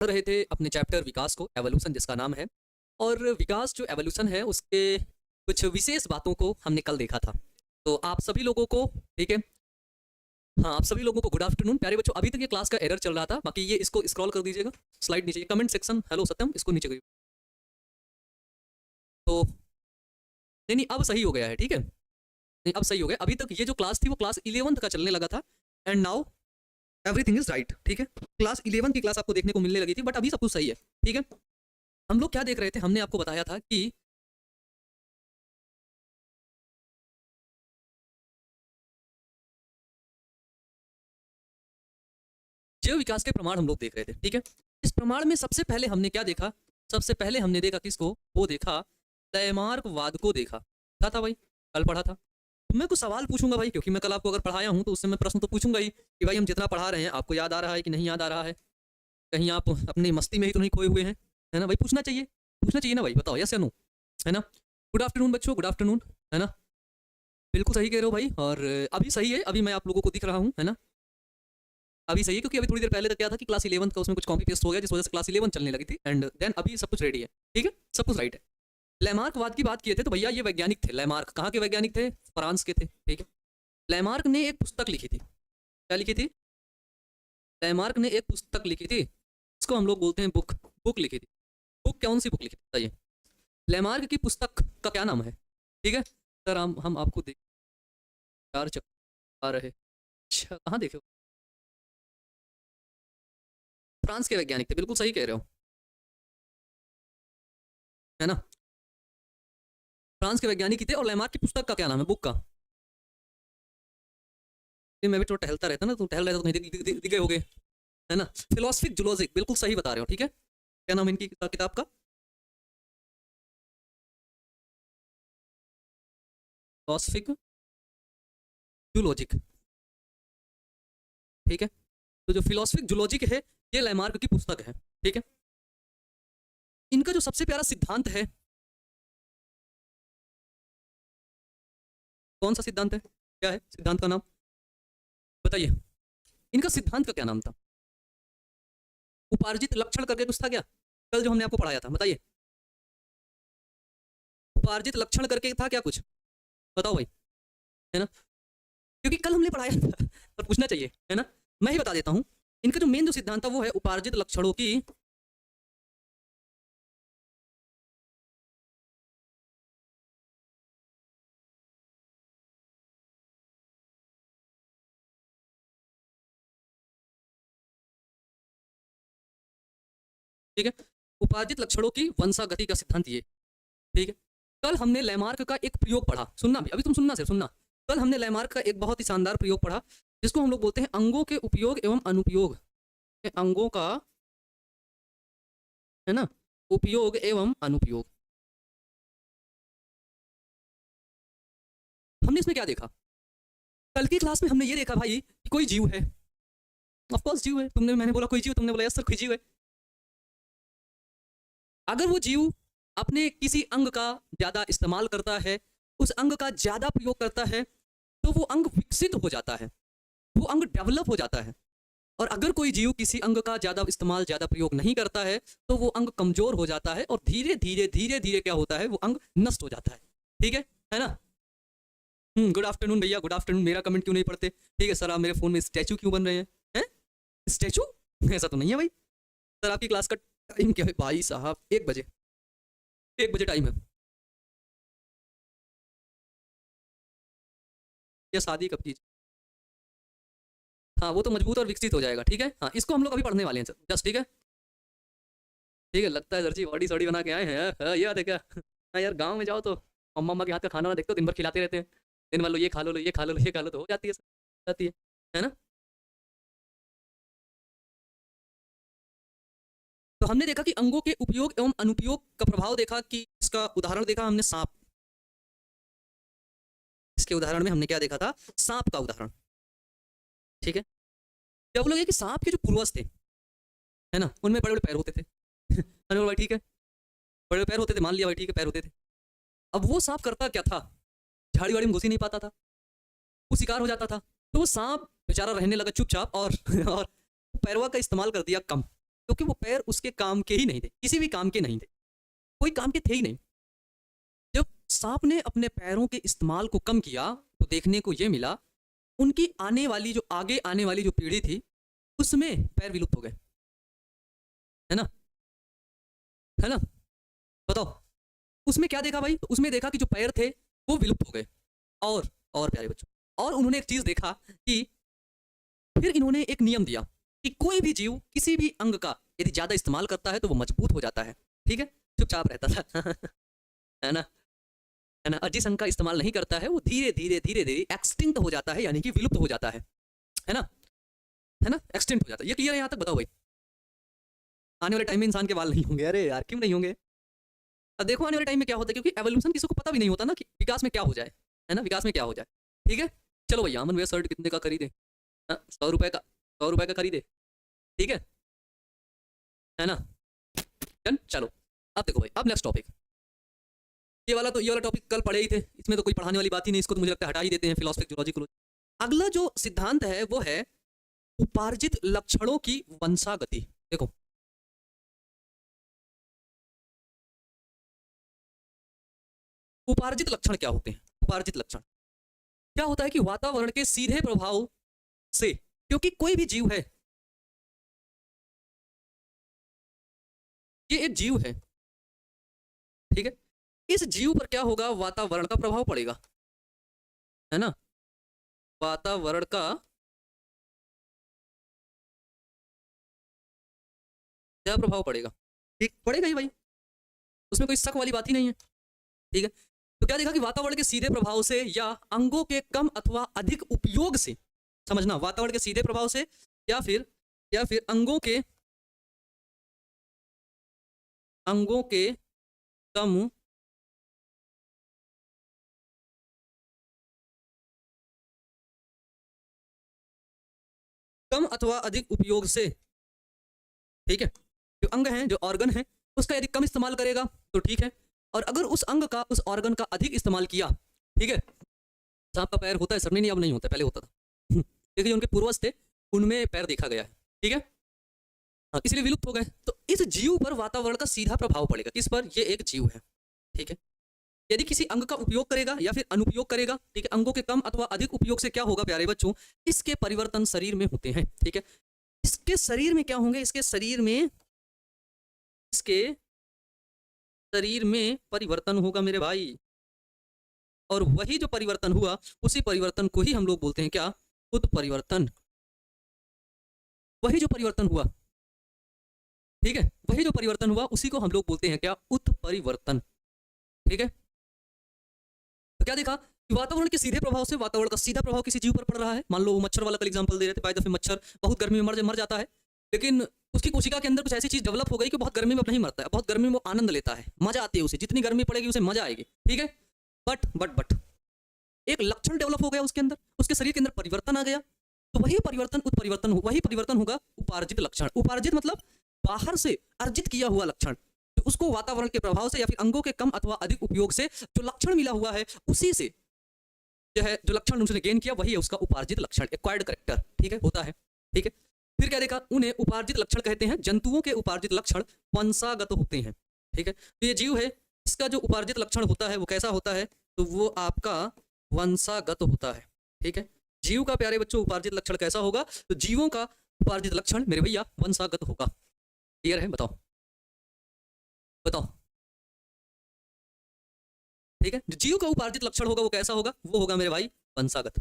पढ़ रहे थे अपने चैप्टर विकास को, एवोल्यूशन जिसका नाम है। और विकास जो एवोल्यूशन है उसके कुछ विशेष बातों को हमने कल देखा था। तो आप सभी लोगों को, ठीक है, हाँ, आप सभी लोगों को गुड आफ्टरनून प्यारे बच्चों। अभी तक ये क्लास का एरर चल रहा था, बाकी ये इसको स्क्रॉल कर दीजिएगा, स्लाइड नीचे कमेंट सेक्शन, हेलो सत्यम, इसको नीचे करिए। तो नहीं नहीं, अब सही हो गया है, ठीक है, नहीं अब सही हो गया। अभी तक ये जो क्लास थी वो क्लास 11th का चलने लगा था, and now everything is right, ठीक है। क्लास 11 की क्लास आपको देखने को मिलने लगी थी, बट अभी सब कुछ सही है, ठीक है। हम लोग क्या देख रहे थे, हमने आपको बताया था कि जैव विकास के प्रमाण हम लोग देख रहे थे, ठीक है। इस प्रमाण में सबसे पहले हमने क्या देखा, सबसे पहले हमने देखा किसको, वो देखा लैमार्कवाद को देखा। क्या था भाई, कल पढ़ा था। तो मैं कुछ सवाल पूछूंगा भाई, क्योंकि मैं कल आपको अगर पढ़ाया हूं तो उससे मैं प्रश्न तो पूछूंगा ही कि भाई हम जितना पढ़ा रहे हैं आपको याद आ रहा है कि नहीं याद आ रहा है, कहीं आप अपनी मस्ती में ही तो नहीं खोए हुए हैं, है ना भाई। पूछना चाहिए ना भाई, बताओ यस या नो, है ना। गुड आफ्टरनून बच्चों, गुड आफ्टरनून, है ना। बिल्कुल सही कह रहे हो भाई, और अभी सही है, अभी मैं आप लोगों को दिख रहा हूँ, है ना। अभी सही है, क्योंकि अभी थोड़ी देर पहले तक क्या था कि क्लास 11 का उसमें कुछ कॉपी पेस्ट हो गया, जिस वजह से क्लास 11 चलने लगी थी, एंड देन अभी सब कुछ रेडी है, ठीक है, सब कुछ राइट है। लैमार्कवाद की बात किए थे तो भैया ये वैज्ञानिक थे, लैमार्क कहाँ के वैज्ञानिक थे, फ्रांस के थे, ठीक है। लैमार्क ने एक पुस्तक लिखी थी, क्या लिखी थी, लैमार्क ने एक पुस्तक लिखी थी, इसको हम लोग बोलते हैं बुक, बुक लिखी थी। बुक कौन सी बुक लिखी थी बताइए, लैमार्क की पुस्तक का क्या नाम है, ठीक है। सर हम आपको देख चार चक्कर आ रहे, अच्छा कहाँ देखे हो? फ्रांस के वैज्ञानिक थे, बिल्कुल सही कह रहे हो, है ना। फ्रांस के वैज्ञानिक ही थे, और लैमार्क की पुस्तक का क्या नाम है, बुक का? मैं भी थोड़ा टहलता रहता ना, तो टहल रहता तो कहीं दिख गए होगे, है ना। फिलोसफिक जूलॉजिक, बिल्कुल सही बता रहे हो, ठीक है। क्या नाम है इनकी किताब का, फिलोसफिक जूलॉजिक, ठीक है। तो जो फिलोसफिक जूलॉजिक है ये लैमार्क की पुस्तक है, ठीक है। इनका जो सबसे प्यारा सिद्धांत है, कौन सा सिद्धांत है, क्या है सिद्धांत का नाम बताइए। इनका सिद्धांत का क्या नाम था, उपार्जित लक्षण करके कुछ था क्या, कल जो हमने आपको पढ़ाया था, बताइए। उपार्जित लक्षण करके था क्या कुछ, बताओ भाई, है ना। क्योंकि कल हमने पढ़ाया था और पूछना चाहिए, है ना। मैं ही बता देता हूं, इनका जो मेन जो सिद्धांत था वो है उपार्जित लक्षणों की ठीक है, उपार्जित लक्षणों की वंशागति का सिद्धांत ये, ठीक है। कल हमने लैमार्क का एक प्रयोग पढ़ा, सुनना भी, अभी तुम सुनना सिर्फ सुनना। कल हमने लैमार्क का एक बहुत ही शानदार प्रयोग पढ़ा, जिसको हम लोग बोलते हैं अंगों के उपयोग एवं अनुपयोग, अंगों का, है ना, उपयोग एवं अनुपयोग। हमने इसमें क्या देखा, कल की क्लास में हमने ये देखा भाई कि कोई जीव है, ऑफ कोर्स जीव है, तुमने, मैंने बोला कोई जीव, तुमने बोला यस सर कोई जीव है। अगर वो जीव अपने किसी अंग का ज्यादा इस्तेमाल करता है, उस अंग का ज्यादा प्रयोग करता है, तो वो अंग विकसित हो जाता है, वो अंग डेवलप हो जाता है। और अगर कोई जीव किसी अंग का ज्यादा इस्तेमाल, ज्यादा प्रयोग नहीं करता है, तो वो अंग कमजोर हो जाता है, और धीरे धीरे धीरे धीरे क्या होता है, वो अंग नष्ट हो जाता है, ठीक है ना। गुड आफ्टरनून भैया, गुड आफ्टरनून। मेरा कमेंट क्यों नहीं पढ़ते, ठीक है सर, आप मेरे फोन में स्टैचू क्यों बन रहे हैं, स्टैचू, ऐसा तो नहीं है भाई। सर आपकी क्लास का टाइम क्या है भाई साहब, 1 बजे, 1 बजे टाइम है, या शादी कब की, हाँ वो तो मजबूत और विकसित हो जाएगा, ठीक है। हाँ इसको हम लोग अभी पढ़ने वाले हैं जस्ट, ठीक है, ठीक है। लगता है सर जी बॉडी सॉडी बना के आए हैं, ये बात है क्या। हाँ यार, गाँव में जाओ तो अम्मा अम्मा के हाथ का खाना ना देखते हो, दिन भर खिलाते रहते हैं, दिन भर लो ये खा लो, ये खा लो, ये खा लो, तो हो जाती है जाती है ना। तो हमने देखा कि अंगों के उपयोग एवं अनुपयोग का प्रभाव देखा, कि इसका उदाहरण देखा हमने सांप, इसके उदाहरण में हमने क्या देखा था, सांप का उदाहरण, ठीक है। जब लोग ये कि सांप के जो पूर्वज थे, है ना, उनमें बड़े बड़े पैर होते थे। मैंने बोला भाई ठीक है, बड़े बड़े पैर होते थे, मान लिया भाई ठीक है, पैर होते थे। अब वो सांप करता क्या था, झाड़ी वाड़ी में घुस ही नहीं पाता था, वो शिकार हो जाता था, तो वो सांप बेचारा रहने लगा चुपचाप, और पैरवा का इस्तेमाल कर दिया कम, क्योंकि वो पैर उसके काम के ही नहीं थे, किसी भी काम के नहीं थे, कोई काम के थे ही नहीं। जब सांप ने अपने पैरों के इस्तेमाल को कम किया तो देखने को ये मिला उनकी आने वाली जो आगे आने वाली जो पीढ़ी थी उसमें पैर विलुप्त हो गए, है ना, है ना। बताओ उसमें क्या देखा भाई, तो उसमें देखा कि जो पैर थे वो विलुप्त हो गए। और प्यारे बच्चों, और उन्होंने एक चीज देखा कि फिर इन्होंने एक नियम दिया कि कोई भी जीव किसी भी अंग का यदि ज्यादा इस्तेमाल करता है तो वो मजबूत हो जाता है, ठीक है, चुपचाप रहता था है ना, है ना। और जिस अंग का इस्तेमाल नहीं करता है वो धीरे धीरे धीरे धीरे एक्सटिंक्ट हो जाता है, यानी कि विलुप्त हो जाता है ना, है ना, एक्सटिंक्ट हो जाता है। ये क्लियर है यहाँ तक? बताओ भाई, आने वाले टाइम में इंसान के बाल नहीं होंगे? अरे यार क्यों नहीं होंगे? अब देखो आने वाले टाइम में क्या होता है, क्योंकि एवोल्यूशन किसी को पता भी नहीं होता ना कि विकास में क्या हो जाए, है ना, विकास में क्या हो जाए। ठीक है, चलो भैया अमन भैया शर्ट कितने का खरीदे? 100 रुपए का, 100 रुपए का खरीदे, ठीक है ना। चलो अब देखो भाई, अब नेक्स्ट टॉपिक, ये वाला टॉपिक कल पढ़े ही थे, इसमें तो कोई पढ़ाने वाली बात ही नहीं, इसको तो मुझे लगता है हटा ही देते हैं, फिलोसफिक जूलॉजी। अगला जो सिद्धांत है वो है उपार्जित लक्षणों की वंशागति। देखो उपार्जित लक्षण क्या होते हैं? उपार्जित लक्षण क्या होता है कि वातावरण के सीधे प्रभाव से, क्योंकि कोई भी जीव है, ये एक जीव है, ठीक है, इस जीव पर क्या होगा? वातावरण का प्रभाव पड़ेगा, है ना, वातावरण का क्या प्रभाव पड़ेगा? ठीक पड़ेगा ही भाई, उसमें कोई शक वाली बात ही नहीं है, ठीक है। तो क्या देखा कि वातावरण के सीधे प्रभाव से या अंगों के कम अथवा अधिक उपयोग से, समझना, वातावरण के सीधे प्रभाव से या फिर अंगों के कम अथवा अधिक उपयोग से, ठीक है, जो अंग है, जो ऑर्गन है, उसका यदि कम इस्तेमाल करेगा तो ठीक है, और अगर उस अंग का, उस ऑर्गन का अधिक इस्तेमाल किया, ठीक है, सांप का पैर होता है, सब नहीं, अब नहीं होता, पहले होता था क्योंकि उनके पूर्वज थे उनमें पैर देखा गया है, ठीक है, हाँ, इसलिए विलुप्त हो गए। तो इस जीव पर वातावरण का सीधा प्रभाव पड़ेगा, किस पर? ये एक जीव है, ठीक है, यदि किसी अंग का उपयोग करेगा या फिर अनुपयोग करेगा, ठीक है, अंगों के कम अथवा अधिक उपयोग से क्या होगा प्यारे बच्चों? इसके परिवर्तन शरीर में होते हैं, ठीक है, इसके शरीर में क्या होंगे? इसके शरीर में परिवर्तन होगा मेरे भाई, और वही जो परिवर्तन हुआ उसी परिवर्तन को ही हम लोग बोलते हैं क्या? उत्परिवर्तन। वही जो परिवर्तन हुआ, ठीक है, वही जो परिवर्तन हुआ उसी को हम लोग बोलते हैं क्या? उत्परिवर्तन, ठीक है। तो क्या देखा कि वातावरण के सीधे प्रभाव से वातावरण का सीधा प्रभाव किसी जीव पर पड़ रहा है। मान लो वो मच्छर वाला कल एग्जांपल दे रहे थे, बाय द वे मच्छर बहुत गर्मी में मर जाता है, लेकिन उसकी कोशिका के अंदर कुछ ऐसी चीज डेवलप हो गई कि बहुत गर्मी में नहीं मरता है, बहुत गर्मी में वो आनंद लेता है, मजा आती है उसे, जितनी गर्मी पड़ेगी उसे मजा आएगी, ठीक है। बट एक लक्षण डेवलप हो गया उसके अंदर, उसके शरीर के अंदर परिवर्तन आ गया, तो वही परिवर्तन उत्परिवर्तन, वही परिवर्तन होगा उपार्जित लक्षण। उपार्जित मतलब बाहर से अर्जित किया हुआ लक्षण, तो उसको वातावरण के प्रभाव से या फिर अंगों के कम अथवा अधिक उपयोग से जो लक्षण मिला हुआ है उसी से जो है, जो लक्षण उसने गेन किया वही है उसका उपार्जित लक्षण, एक्वायर्ड कैरेक्टर, ठीक है, होता है, ठीक है। फिर क्या देखा? उन्हें उपार्जित लक्षण कहते हैं। जंतुओं के उपार्जित लक्षण वंशागत होते हैं, ठीक है। तो ये जीव है, इसका जो उपार्जित लक्षण होता है वो कैसा होता है? तो वो आपका वंशागत होता है, ठीक है। जीव का प्यारे बच्चों उपार्जित लक्षण कैसा होगा? तो जीवों का उपार्जित लक्षण मेरे भैया वंशागत होगा। क्लियर है? बताओ बताओ, ठीक है। जो जीव का उपार्जित लक्षण होगा वो कैसा होगा? वो होगा मेरे भाई वंशागत।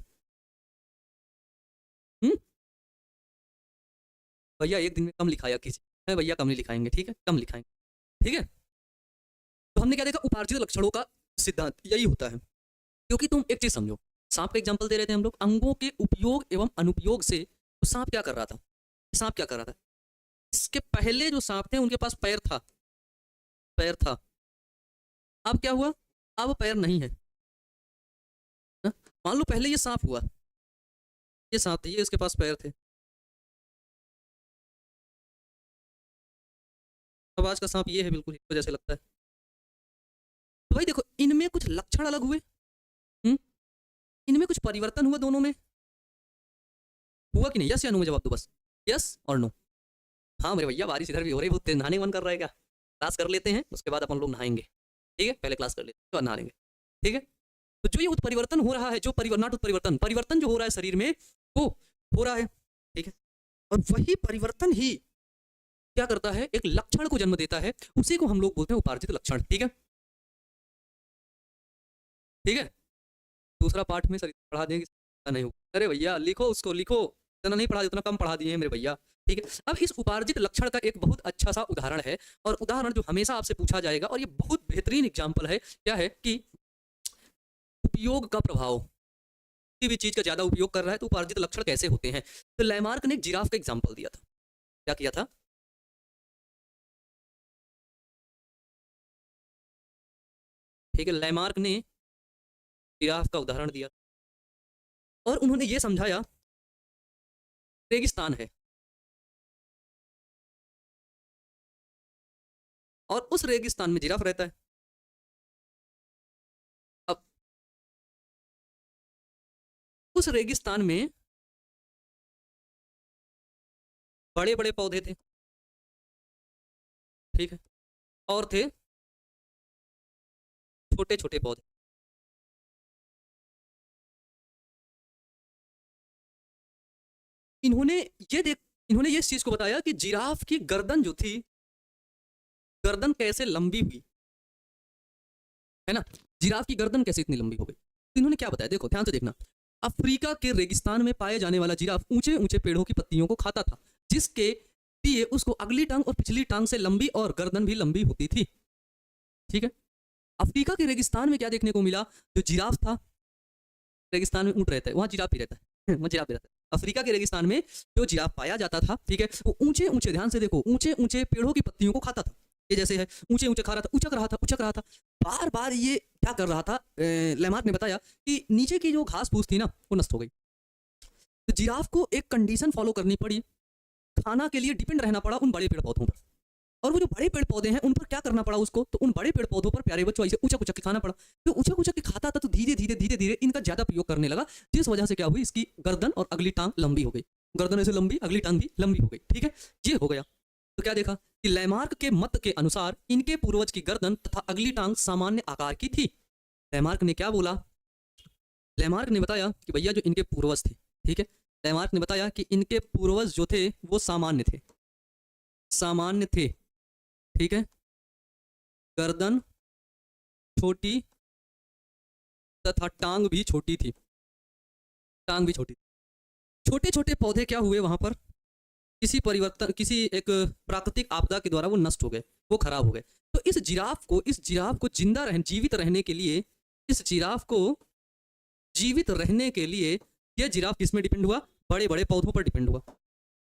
भैया एक दिन में कम लिखाया कीजिए, है भैया, कम नहीं लिखाएंगे, ठीक है, कम लिखाएंगे, ठीक है। तो हमने क्या देखा? उपार्जित लक्षणों का सिद्धांत यही होता है, क्योंकि तुम एक चीज समझो, सांप का एग्जाम्पल दे रहे थे हम लोग, अंगों के उपयोग एवं अनुपयोग से। तो सांप क्या कर रहा था? सांप क्या कर रहा था? इसके पहले जो सांप थे उनके पास पैर था, पैर था, अब क्या हुआ? अब पैर नहीं है। हाँ? मान लो पहले ये सांप हुआ, ये सांप थे, ये इसके पास पैर थे, अब आज का सांप ये है, बिल्कुल इसको जैसे लगता है। तो भाई देखो, इनमें कुछ लक्षण अलग हुए, इनमें कुछ परिवर्तन हुआ, दोनों में हुआ कि नहीं? यस या नो में जवाब दो बस, यस और नो। हाँ मेरे भैया, बारिश इधर भी हो रही है, बहुत तेज। नहाने का मन कर रहा है क्या? क्लास कर लेते हैं, उसके बाद अपन लोग नहाएंगे। ठीक है, पहले क्लास कर लेते हैं, उसके बाद नहा लेंगे। ठीक है, तो जो ये उत्परिवर्तन हो रहा है, जो नॉट उत्परिवर्तन, परिवर्तन जो हो रहा है शरीर में, वो हो रहा है। ठीक है, और वही परिवर्तन ही क्या करता है, एक लक्षण को जन्म देता है, उसी को हम लोग बोलते हैं उपार्जित लक्षण। ठीक है, ठीक है। दूसरा पार्ट में सर पढ़ा देंगे, नहीं हो, अरे भैया लिखो, उसको लिखो, इतना नहीं पढ़ा, उतना कम पढ़ा दिए हैं मेरे भैया। ठीक है, अब इस उपार्जित लक्षण का एक बहुत अच्छा सा उदाहरण है, और उदाहरण जो हमेशा आपसे पूछा जाएगा, और ये बहुत बेहतरीन एग्जाम्पल है, क्या है कि उपयोग का प्रभाव, किसी भी चीज का ज्यादा उपयोग कर रहा है तो उपार्जित लक्षण कैसे होते हैं। तो लैमार्क ने एक जिराफ का एग्जाम्पल दिया था। क्या किया था? ठीक है, लैमार्क ने जिराफ का उदाहरण दिया, और उन्होंने ये समझाया, रेगिस्तान है, और उस रेगिस्तान में जिराफ रहता है। अब उस रेगिस्तान में बड़े बड़े पौधे थे, ठीक है, और थे छोटे छोटे पौधे। इन्होंने ये देख इन्होंने ये चीज को बताया कि जिराफ की गर्दन जो थी, गर्दन कैसे लंबी हुई, है ना, जिराफ की गर्दन कैसे इतनी लंबी हो गई। तो इन्होंने क्या बताया, देखो ध्यान से देखना। अफ्रीका के रेगिस्तान में पाए जाने वाला जिराफ ऊंचे ऊंचे पेड़ों की पत्तियों को खाता था, जिसके लिए उसको अगली टांग और पिछली टांग से लंबी और गर्दन भी लंबी होती थी। ठीक है, अफ्रीका के रेगिस्तान में क्या देखने को मिला, जो जिराफ था, रेगिस्तान में ऊंट रहता है, वहां जिराफ भी रहता है वहां जिराफ भी रहता है। अफ्रीका के रेगिस्तान में जो जिराफ पाया जाता था, ठीक है, वो ऊंचे ऊंचे, ध्यान से देखो, ऊंचे ऊंचे पेड़ों की पत्तियों को खाता था। ये जैसे है, ऊंचे ऊंचे खा रहा था, उचक रहा था, उचक रहा था, बार बार ये क्या कर रहा था, लेमार्क ने बताया कि नीचे की जो घास फूस थी ना, वो नष्ट हो गई। तो जिराफ को एक कंडीशन फॉलो करनी पड़ी, खाना के लिए डिपेंड रहना पड़ा उन बड़े पेड़ पौधों पर, और वो जो बड़े पेड़ पौधे हैं उन पर क्या करना पड़ा उसको, तो उन बड़े पेड़ पौधों पर प्यारे बच्चों ऐसे उचक उचक के खाना पड़ा। तो उचक उचक के खाता था, तो धीरे धीरे धीरे धीरे इनका ज्यादा प्रयोग करने लगा, जिस वजह से क्या हुई, इसकी गर्दन और अगली टांग लंबी हो गई, गर्दन ऐसे लंबी, अगली टांग भी लंबी हो गई। ठीक है, ये हो गया। तो क्या देखा कि लैमार्क के मत के अनुसार इनके पूर्वज की गर्दन तथा अगली टांग सामान्य आकार की थी। लैमार्क ने क्या बोला, लैमार्क ने बताया कि भैया जो इनके पूर्वज थे, ठीक है, लैमार्क ने बताया कि इनके पूर्वज जो थे वो सामान्य थे, सामान्य थे। ठीक है, गर्दन छोटी तथा टांग भी छोटी थी, टांग भी छोटी। छोटे छोटे पौधे क्या हुए वहां पर, किसी परिवर्तन, किसी एक प्राकृतिक आपदा के द्वारा वो नष्ट हो गए, वो खराब हो गए। तो इस जिराफ को जिंदा जीवित रहने के लिए, इस जिराफ को जीवित रहने के लिए यह जिराफ किस में डिपेंड हुआ, बड़े बड़े पौधों पर डिपेंड हुआ।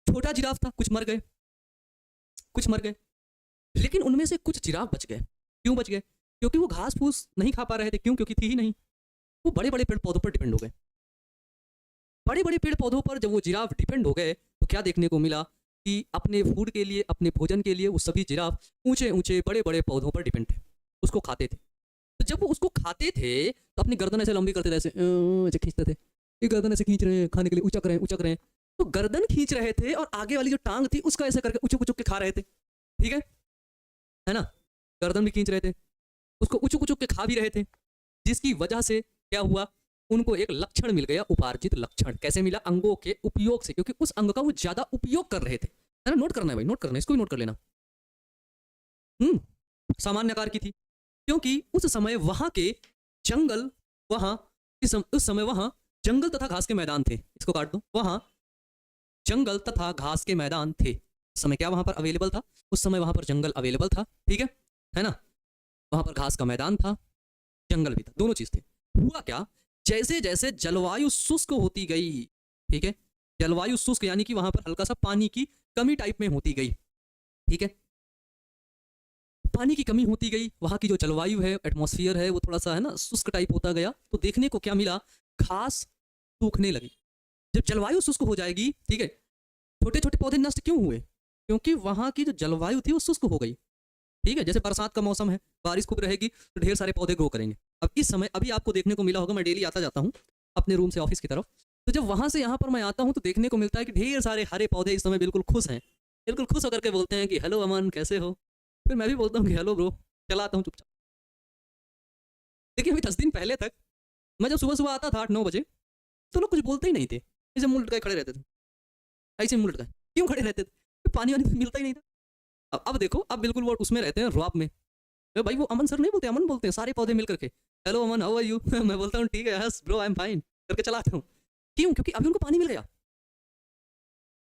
छोटा जिराफ था, कुछ मर गए, कुछ मर गए, लेकिन उनमें से कुछ जिराफ बच गए। क्यों बच गए, क्योंकि वो घास फूस नहीं खा पा रहे थे, क्यों, क्योंकि थी ही नहीं, वो बड़े बड़े पेड़ पौधों पर डिपेंड हो गए। बड़े बड़े पेड़ पौधों पर जब वो जिराफ डिपेंड हो गए, तो क्या देखने को मिला कि अपने फूड के लिए, अपने भोजन के लिए वो सभी जिराफ ऊंचे ऊंचे बड़े बड़े पौधों पर डिपेंड थे, उसको खाते थे। तो जब वो उसको खाते थे तो अपनी गर्दन ऐसे लंबी करते थे, ऐसे खींचते थे, ये गर्दन ऐसे खींच रहे हैं खाने के लिए, उचक रहे हैं, उचक रहे हैं, तो गर्दन खींच रहे थे और आगे वाली जो टांग थी उसका ऐसे करके उचक उचक के खा रहे थे। ठीक है ना, गर्दन भी खींच रहे थे, उसको उचक उचक के खा भी रहे थे, जिसकी वजह से क्या हुआ, उनको एक लक्षण मिल गया, उपार्जित लक्षण। कैसे मिला, अंगों के उपयोग से, क्योंकि उस अंग का वो ज्यादा उपयोग कर रहे थे। है ना, नोट करना है भाई, नोट करना है, इसको भी नोट कर लेना। सामान्य आकार की थी, क्योंकि उस समय वहां के जंगल, वहां उस समय वहां जंगल तथा घास के मैदान थे, इसको काट दो, वहां जंगल तथा घास के मैदान थे। उस समय क्या वहां पर अवेलेबल था, उस समय वहां पर जंगल अवेलेबल था। ठीक है ना, वहां पर घास का मैदान था, जंगल भी था, दोनों चीज थे। हुआ क्या, जैसे जैसे जलवायु शुष्क होती गई, ठीक है, जलवायु शुष्क यानी कि वहां पर हल्का सा पानी की कमी टाइप में होती गई। ठीक है, पानी की कमी होती गई, वहां की जो जलवायु है, एटमॉस्फेयर है, वो थोड़ा सा है ना शुष्क टाइप होता गया। तो देखने को क्या मिला, घास सूखने लगी। जब जलवायु शुष्क हो जाएगी, ठीक है, छोटे छोटे पौधे नष्ट क्यों हुए, क्योंकि वहां की जो जलवायु थी वो शुष्क हो गई। ठीक है, जैसे बरसात का मौसम है, बारिश खूब रहेगी तो ढेर सारे पौधे ग्रो करेंगे। अब इस समय अभी आपको देखने को मिला होगा, मैं डेली आता जाता हूँ अपने रूम से ऑफिस की तरफ, तो जब वहां से यहाँ पर मैं आता हूँ तो देखने को मिलता है कि ढेर सारे हरे पौधे इस समय बिल्कुल खुश हैं, बिल्कुल खुश होकर के बोलते हैं कि हेलो अमन कैसे हो। फिर मैं भी बोलता हूँ कि हेलो ब्रो, चला आता हूँ चुपचाप। देखिए अभी 10 दिन पहले तक मैं जब सुबह सुबह आता था 8-9 बजे, तो लोग कुछ बोलते ही नहीं थे, ऐसे मुंह लटकाए खड़े रहते थे, ऐसे मुंह लटकाए क्यों खड़े रहते थे, पानी वानी मिलता ही नहीं था। अब देखो, अब बिल्कुल वो उसमें रहते हैं रुआब में। अरे भाई वो अमन सर नहीं बोलते, अमन बोलते हैं सारे पौधे मिल करके। Hello Aman, how are you? मैं बोलता हूँ ठीक है yes bro I am fine करके चला आता हूँ। क्यों? क्योंकि अभी उनको पानी मिल गया।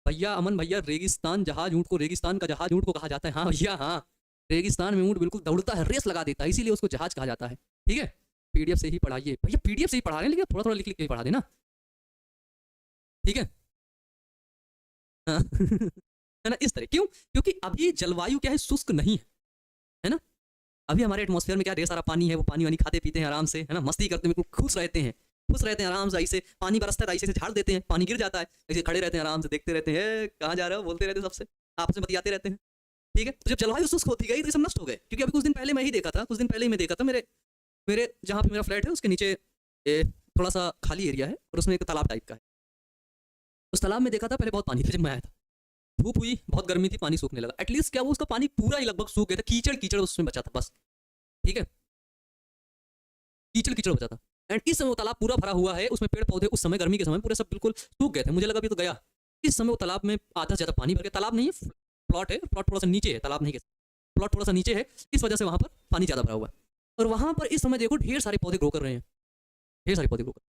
भैया अमन भैया, रेगिस्तान जहाज ऊँट को, रेगिस्तान का जहाज ऊँट को कहा जाता है। हाँ भैया हाँ, रेगिस्तान में ऊँट बिल्कुल दौड़ता है, रेस लगा देता है, इसीलिए उसको जहाज कहा जाता है। ठीक है, पीडीएफ से ही पढ़ाइए भैया, पीडीएफ से ही पढ़ा रहे हैं, लेकिन थोड़ा थोड़ा लिख लिख के ही पढ़ा देना। ठीक है हाँ है ना, इस तरह। क्यों? क्योंकि अभी जलवायु क्या है, शुष्क नहीं है ना। अभी हमारे एटमॉस्फेयर में क्या ढेर सारा पानी है, वो पानी वानी खाते पीते हैं आराम से, है ना, मस्ती करते हैं, बिल्कुल खुश रहते हैं, खुश रहते हैं आराम से। ऐसे पानी बरसता है, ऐसे ऐसे झाड़ देते हैं, पानी गिर जाता है, ऐसे खड़े रहते हैं आराम से, देखते रहते हैं कहाँ जा रहे हो, बोलते रहते हैं सबसे, आपस में बतियाते रहते हैं। ठीक है, तो जब जलवायु शुष्क होती गई तो ये सब नष्ट हो गए। क्योंकि अभी कुछ दिन पहले मैं ही देखा था, कुछ दिन पहले ही मैं देखा था, मेरे मेरे जहाँ पे मेरा फ्लैट है उसके नीचे थोड़ा सा खाली एरिया है, और उसमें एक तालाब टाइप का है। उस तालाब में देखा था पहले बहुत पानी था जब मैं आया था, धूप हुई, बहुत गर्मी थी, पानी सूखने लगा। एटलीस्ट क्या वो उसका पानी पूरा ही लगभग सूख गया था, कीचड़ कीचड़ उसमें बचा था बस। ठीक है, कीचड़ कीचड़ बचा था। एंड इस समय वो तालाब पूरा भरा हुआ है, उसमें पेड़ पौधे उस समय गर्मी के समय पूरे सब बिल्कुल सूख गए थे, मुझे लगा भी तो गया। इस समय वो तालाब में आधा से ज्यादा पानी भर गया। तालाब नहीं है, प्लॉट है, प्लॉट थोड़ा सा नीचे है, तालाब नहीं है, प्लॉट थोड़ा सा नीचे है, इस वजह से वहां पर पानी ज्यादा भरा हुआ है। और वहां पर इस समय देखो ढेर सारे पौधे ग्रो कर रहे हैं, ढेर सारे पौधे ग्रो कर,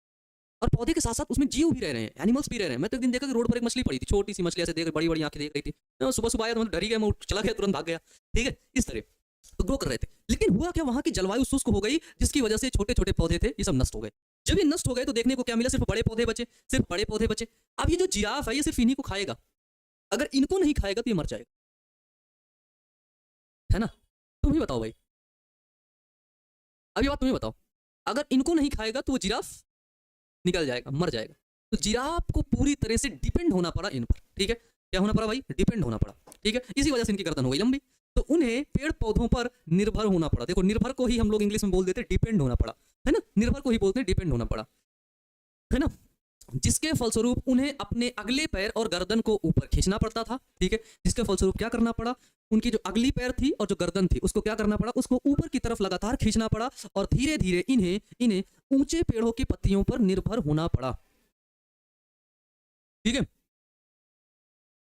और पौधे के साथ साथ उसमें जीव भी रह रहे हैं, एनिमल्स भी रह रहे हैं। मैं तो एक दिन देखा कि रोड पर एक मछली पड़ी थी, छोटी सी मछली, ऐसे देख बड़ी बड़ी आंखें देख रही थी। मैं सुबह सुबह आया तो मैं डर ही गया, मैं चला गया, तुरंत भाग गया। ठीक है, इस तरह तो ग्रो कर रहे थे। लेकिन हुआ क्या, वहां की जलवायु शुष्क हो गई, जिसकी वजह से छोटे छोटे पौधे थे ये सब नष्ट हो गए। जब ये नष्ट हो गए तो देखने को क्या मिला, सिर्फ बड़े पौधे बचे, सिर्फ बड़े पौधे बचे। अब ये जो जिराफ है ये सिर्फ इन्हीं को खाएगा, अगर इनको नहीं खाएगा तो ये मर जाएगा, है ना। तुम ही बताओ भाई, अभी बात तुम्हें बताओ, अगर इनको नहीं खाएगा तो वो जिराफ निकल जाएगा, मर जाएगा। तो जिराफ को पूरी तरह से डिपेंड होना पड़ा इन पर। ठीक है, क्या होना पड़ा भाई, डिपेंड होना पड़ा। ठीक है, इसी वजह से इनकी गर्दन हो गई लंबी। तो उन्हें पेड़ पौधों पर निर्भर होना पड़ा। देखो निर्भर को ही हम लोग इंग्लिश में बोल देते डिपेंड होना पड़ा, है ना, निर्भर को ही बोलते हैं डिपेंड होना पड़ा, है ना। जिसके फलस्वरूप उन्हें अपने अगले पैर और गर्दन को ऊपर खींचना पड़ता था। ठीक है, जिसके फलस्वरूप क्या करना पड़ा, उनकी जो अगली पैर थी और जो गर्दन थी उसको क्या करना पड़ा, उसको ऊपर की तरफ लगातार खींचना पड़ा, और धीरे धीरे इन्हें इन्हें ऊंचे पेड़ों की पत्तियों पर निर्भर होना पड़ा। ठीक है,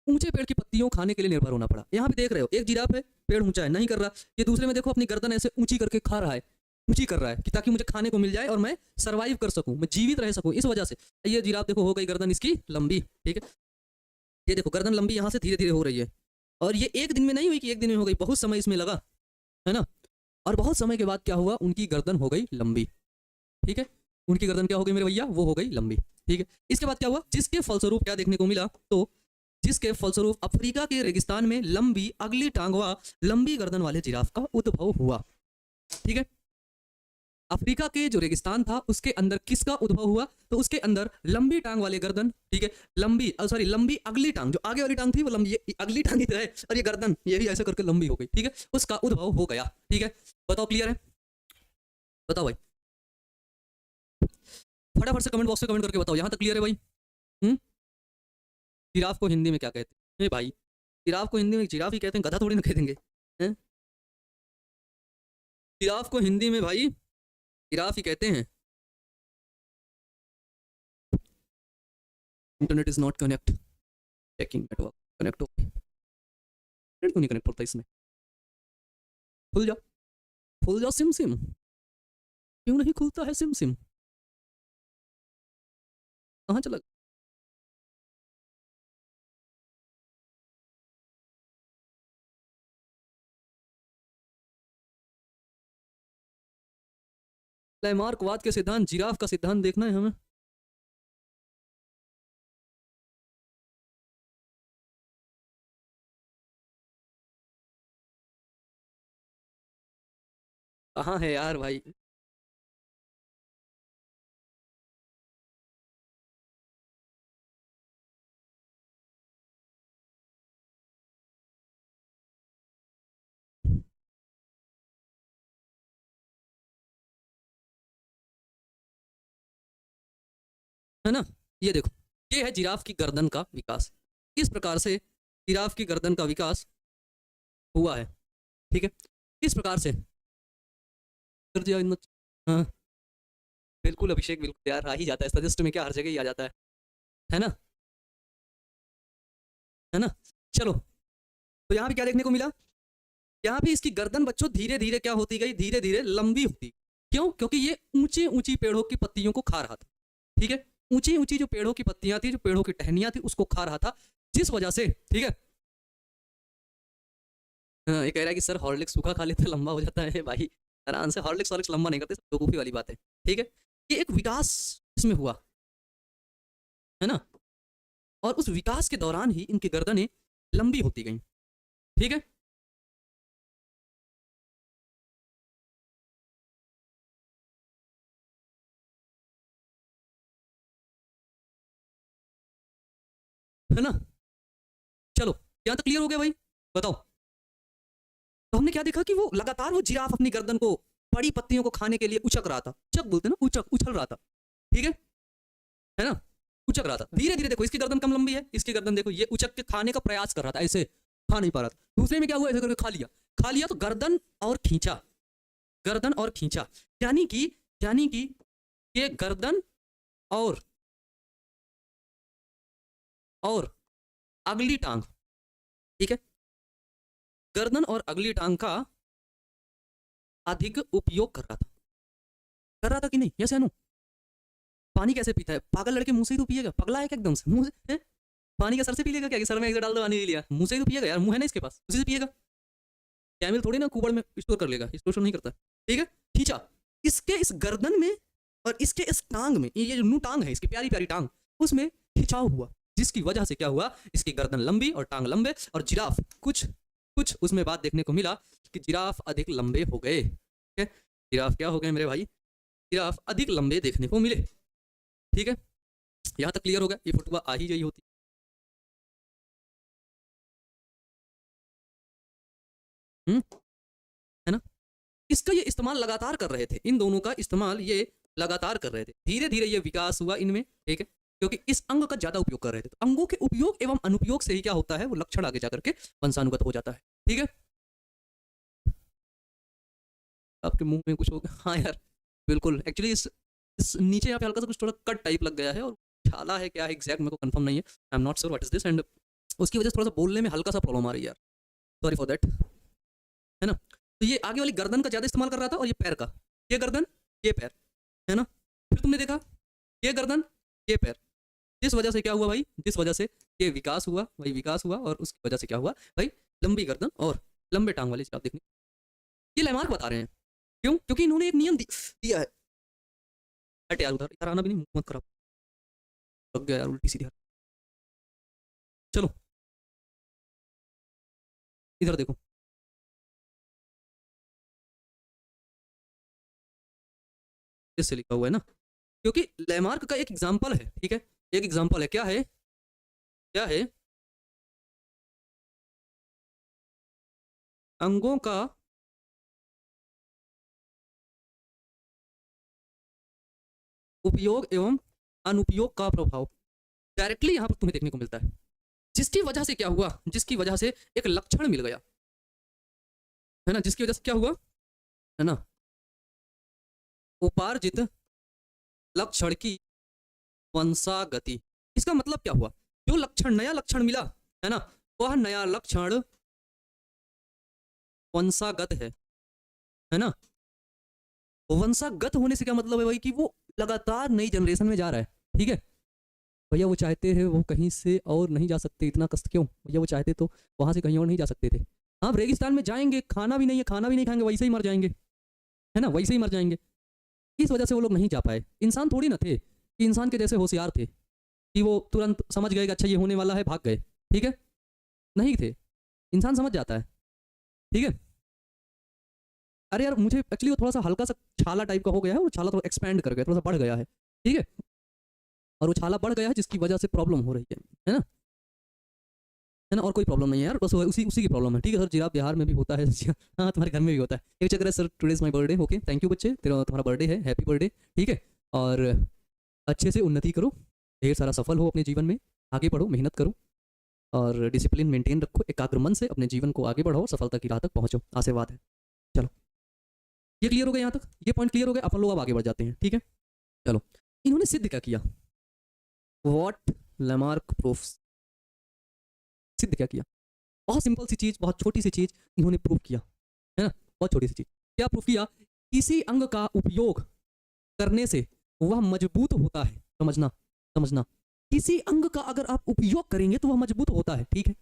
ऊंचे पेड़ की पत्तियों खाने के लिए निर्भर होना पड़ा। यहाँ पे देख रहे हो एक जिराफ है, पेड़ ऊंचा है, नहीं कर रहा। ये दूसरे में देखो अपनी गर्दन ऐसे ऊंची करके खा रहा है, ऊंची कर रहा है कि ताकि मुझे खाने को मिल जाए और मैं सर्वाइव कर सकूं, मैं जीवित रह सकूं। इस वजह से ये जिराफ देखो हो गई गर्दन इसकी लंबी। ठीक है, ये देखो गर्दन लंबी यहाँ से धीरे धीरे हो रही है, और ये एक दिन में नहीं हुई कि एक दिन में हो गई, बहुत समय इसमें लगा, है ना। और बहुत समय के बाद क्या हुआ, उनकी गर्दन हो गई लंबी। ठीक है, उनकी गर्दन क्या हो गई मेरे भैया, वो हो गई लंबी। ठीक है, इसके बाद क्या हुआ, जिसके फलस्वरूप क्या देखने को मिला, तो जिसके फलस्वरूप अफ्रीका के रेगिस्तान में लंबी अगली टांग व लंबी गर्दन वाले जिराफ का उद्भव हुआ। ठीक है, अफ्रीका के जो रेगिस्तान था उसके अंदर किसका उद्भव हुआ, तो उसके अंदर लंबी टांग वाले गर्दन, ठीक है, लंबी सॉरी लंबी अगली टांग, जो आगे वाली टांग थी वो लंबी, ये अगली टांग इधर है और ये गर्दन ये भी ऐसे करके लंबी हो गई। ठीक है, उसका उद्भव हो गया। ठीक है, बताओ क्लियर है, बताओ भाई, फटाफट से कमेंट बॉक्स में कमेंट करके बताओ, यहां तक क्लियर है भाई। जिराफ को हिंदी में क्या कहते हैं भाई, जिराफ को हिंदी में जिराफ ही कहते हैं, गधा थोड़ी ना कह देंगे, हैं? जिराफ को हिंदी में भाई जिराफ ही कहते हैं। Internet is not connect, checking network connect हो, इंटरनेट क्यों नहीं कनेक्ट होता इसमें, खुल जाओ, खुल जाओ सिम सिम, क्यों नहीं खुलता है सिम सिम, कहाँ चला, लैमार्कवाद के सिद्धांत, जिराफ का सिद्धांत देखना है हमें। कहाँ है यार भाई, है ना। ये देखो, ये है जिराफ की गर्दन का विकास। इस प्रकार से जिराफ की गर्दन का विकास हुआ है, ठीक है। किस प्रकार से? सर जी हाँ बिल्कुल अभिषेक, बिल्कुल यार, आ ही जाता है सजेस्ट में, क्या हर जगह ही आ जाता है ना, है ना। चलो, तो यहाँ पे क्या देखने को मिला? यहाँ पे इसकी गर्दन बच्चों धीरे धीरे क्या होती गई? धीरे धीरे लंबी होती। क्यों? क्योंकि ये ऊंची ऊंची पेड़ों की पत्तियों को खा रहा था, ठीक है। ऊंची ऊंची जो पेड़ों की पत्तियां थी, जो पेड़ों की टहनियां थी, उसको खा रहा था, जिस वजह से, ठीक है। हाँ, ये कह रहा है कि सर हॉर्लिक्स सूखा खा लेते लंबा हो जाता है। भाई आराम से, हॉर्लिक्स हॉर्लिक्स लंबा नहीं करते, बेवकूफी वाली बात है, ठीक है। ये एक विकास इसमें हुआ, है ना, और उस विकास के दौरान ही इनकी गर्दनें लंबी होती गई, ठीक है ना। चलो, यहाँ तक क्लियर हो गया भाई? बताओ। तो हमने क्या देखा कि वो लगातार वो जिराफ अपनी गर्दन को बड़ी पत्तियों को खाने के लिए उचक रहा था, उचक बोलते ना, उचक, उछल रहा था, ठीक है ना, उचक रहा था। धीरे धीरे देखो, इसकी गर्दन कम लंबी है, इसकी गर्दन देखो, ये उचक के खाने का प्रयास कर रहा था, ऐसे खा नहीं पा रहा था। दूसरे में क्या हुआ? ऐसे करके खा लिया, खा लिया तो गर्दन और खींचा, गर्दन और खींचा, यानी कि ये गर्दन और अगली टांग, ठीक है, गर्दन और अगली टांग का अधिक उपयोग कर रहा था कि नहीं? यस या नो? पानी कैसे पीता है? पागल लड़के मुंह से ही तो पिएगा, पगला है क्या एकदम से? मुंह से है? पानी का सर से पी लेगा क्या? कि सर में एक डाल दो पानी, लिया, मुंह से ही तो पिएगा यार, मुंह है ना इसके पास, उसी से पिएगा। कैमिल थोड़ी ना कुबड़ में स्टोर कर लेगा, स्टोर नहीं करता, ठीक है। खींचा, इसके इस गर्दन में और इसके इस टांग में, ये जो नू टांग है इसकी प्यारी प्यारी टांग, उसमें खिंचाव हुआ, जिसकी वजह से क्या हुआ? इसकी गर्दन लंबी और टांग लंबे, और जिराफ कुछ कुछ उसमें बात देखने को मिला कि जिराफ अधिक लंबे हो गए, ठीक है। जिराफ क्या हो गए मेरे भाई? जिराफ अधिक लंबे देखने को मिले, ठीक है। यहाँ तक क्लियर हो गया? ये फुटबॉल आ ही गई होती, है ना। इसका ये इस्तेमाल लगातार कर रहे थे, इन दोनों का इस्तेमाल ये लगातार कर रहे थे, धीरे धीरे ये विकास हुआ इनमें, ठीक है, क्योंकि इस अंग का ज्यादा उपयोग कर रहे थे। तो अंगों के उपयोग एवं अनुपयोग से ही क्या होता है? वो लक्षण आगे जाकर के वंशानुगत हो जाता है, ठीक है। आपके मुंह में कुछ हो गया? हाँ यार बिल्कुल, एक्चुअली इस नीचे यहाँ पे हल्का सा कुछ थोड़ा कट टाइप लग गया है, और छाला है क्या है एग्जैक्ट मेरे को कंफर्म नहीं है, I am not sure what is this, and उसकी वजह से थोड़ा सा बोलने में हल्का सा प्रॉब्लम आ रही है यार, सॉरी फॉर दैट, है ना। तो ये आगे वाली गर्दन का ज्यादा इस्तेमाल कर रहा था, और ये पैर का, ये गर्दन ये पैर, है ना। फिर तुमने देखा ये गर्दन ये पैर, जिस वजह से क्या हुआ भाई? जिस वजह से ये विकास हुआ, वही विकास हुआ, और उसकी वजह से क्या हुआ भाई? लंबी गर्दन और लंबे टांग वाले जिराफ देखने। ये लैमार्क बता रहे हैं, क्यों? क्योंकि इन्होंने एक नियम दिया है। हट यार, उधर यार आना भी नहीं, मुंह मत खराब, लग गया यार उल्टी सीधी। चलो इधर देखो, इससे लिखा हुआ है ना, क्योंकि लैमार्क का एक एग्जाम्पल है, ठीक है, एक एग्जाम्पल है, क्या है? क्या है? अंगों का उपयोग एवं अनुपयोग का प्रभाव डायरेक्टली यहां पर तुम्हें देखने को मिलता है, जिसकी वजह से क्या हुआ? जिसकी वजह से एक लक्षण मिल गया, है ना, जिसकी वजह से क्या हुआ, है ना, उपार्जित लक्षण की वंशागति। इसका मतलब क्या हुआ? जो लक्षण, नया लक्षण मिला, है ना, वह नया लक्षण वंशागत है ना। वंशागत होने से क्या मतलब है भाई? कि वो लगातार नई जनरेशन में जा रहा है, ठीक है। भैया वो चाहते हैं वो कहीं से और नहीं जा सकते, इतना कष्ट क्यों? भैया वो चाहते तो वहां से कहीं और नहीं जा सकते थे। हाँ, रेगिस्तान में जाएंगे, खाना भी नहीं है, खाना भी नहीं खाएंगे, वैसे ही मर जाएंगे, है ना, वैसे ही मर जाएंगे। इस वजह से वो लोग नहीं जा पाए। इंसान थोड़ी ना थे कि इंसान के जैसे होशियार थे कि वो तुरंत समझ गए कि अच्छा ये होने वाला है, भाग गए, ठीक है, नहीं थे। इंसान समझ जाता है, ठीक है। अरे यार मुझे एक्चुअली वो थोड़ा सा हल्का सा छाला टाइप का हो गया है, वो छाला थोड़ा एक्सपेंड कर गया, थोड़ा सा बढ़ गया है, ठीक है, और वो छाला बढ़ गया है जिसकी वजह से प्रॉब्लम हो रही है ना, है ना। और कोई प्रॉब्लम नहीं है यार, बस उसी उसी की प्रॉब्लम है, ठीक है सर। जिराफ बिहार में भी होता है, हाँ तुम्हारे घर में भी होता है। एक चक्कर है sir, today is my birthday, okay thank you बच्चे, तेरा तुम्हारा बर्थडे है, हैप्पी बर्थडे, ठीक है। और अच्छे से उन्नति करो, ढेर सारा सफल हो अपने जीवन में, आगे बढ़ो, मेहनत करो, और डिसिप्लिन मेंटेन रखो, एकाग्र मन से अपने जीवन को आगे बढ़ाओ, सफलता की राह तक पहुंचो। आशीर्वाद है। चलो, ये क्लियर हो गया यहाँ तक, ये पॉइंट क्लियर हो गया। अपन लोग अब आगे बढ़ जाते हैं, ठीक है। चलो, इन्होंने सिद्ध क्या किया, व्हाट लैमार्क प्रूफ्स, सिद्ध क्या किया। बहुत सिंपल सी चीज, बहुत छोटी सी चीज इन्होंने प्रूव किया, है ना। बहुत छोटी सी चीज, क्या प्रूफ किया, किसी अंग का उपयोग करने से वह मजबूत होता है। समझना समझना, किसी अंग का अगर आप उपयोग करेंगे तो वह मजबूत होता है, ठीक है,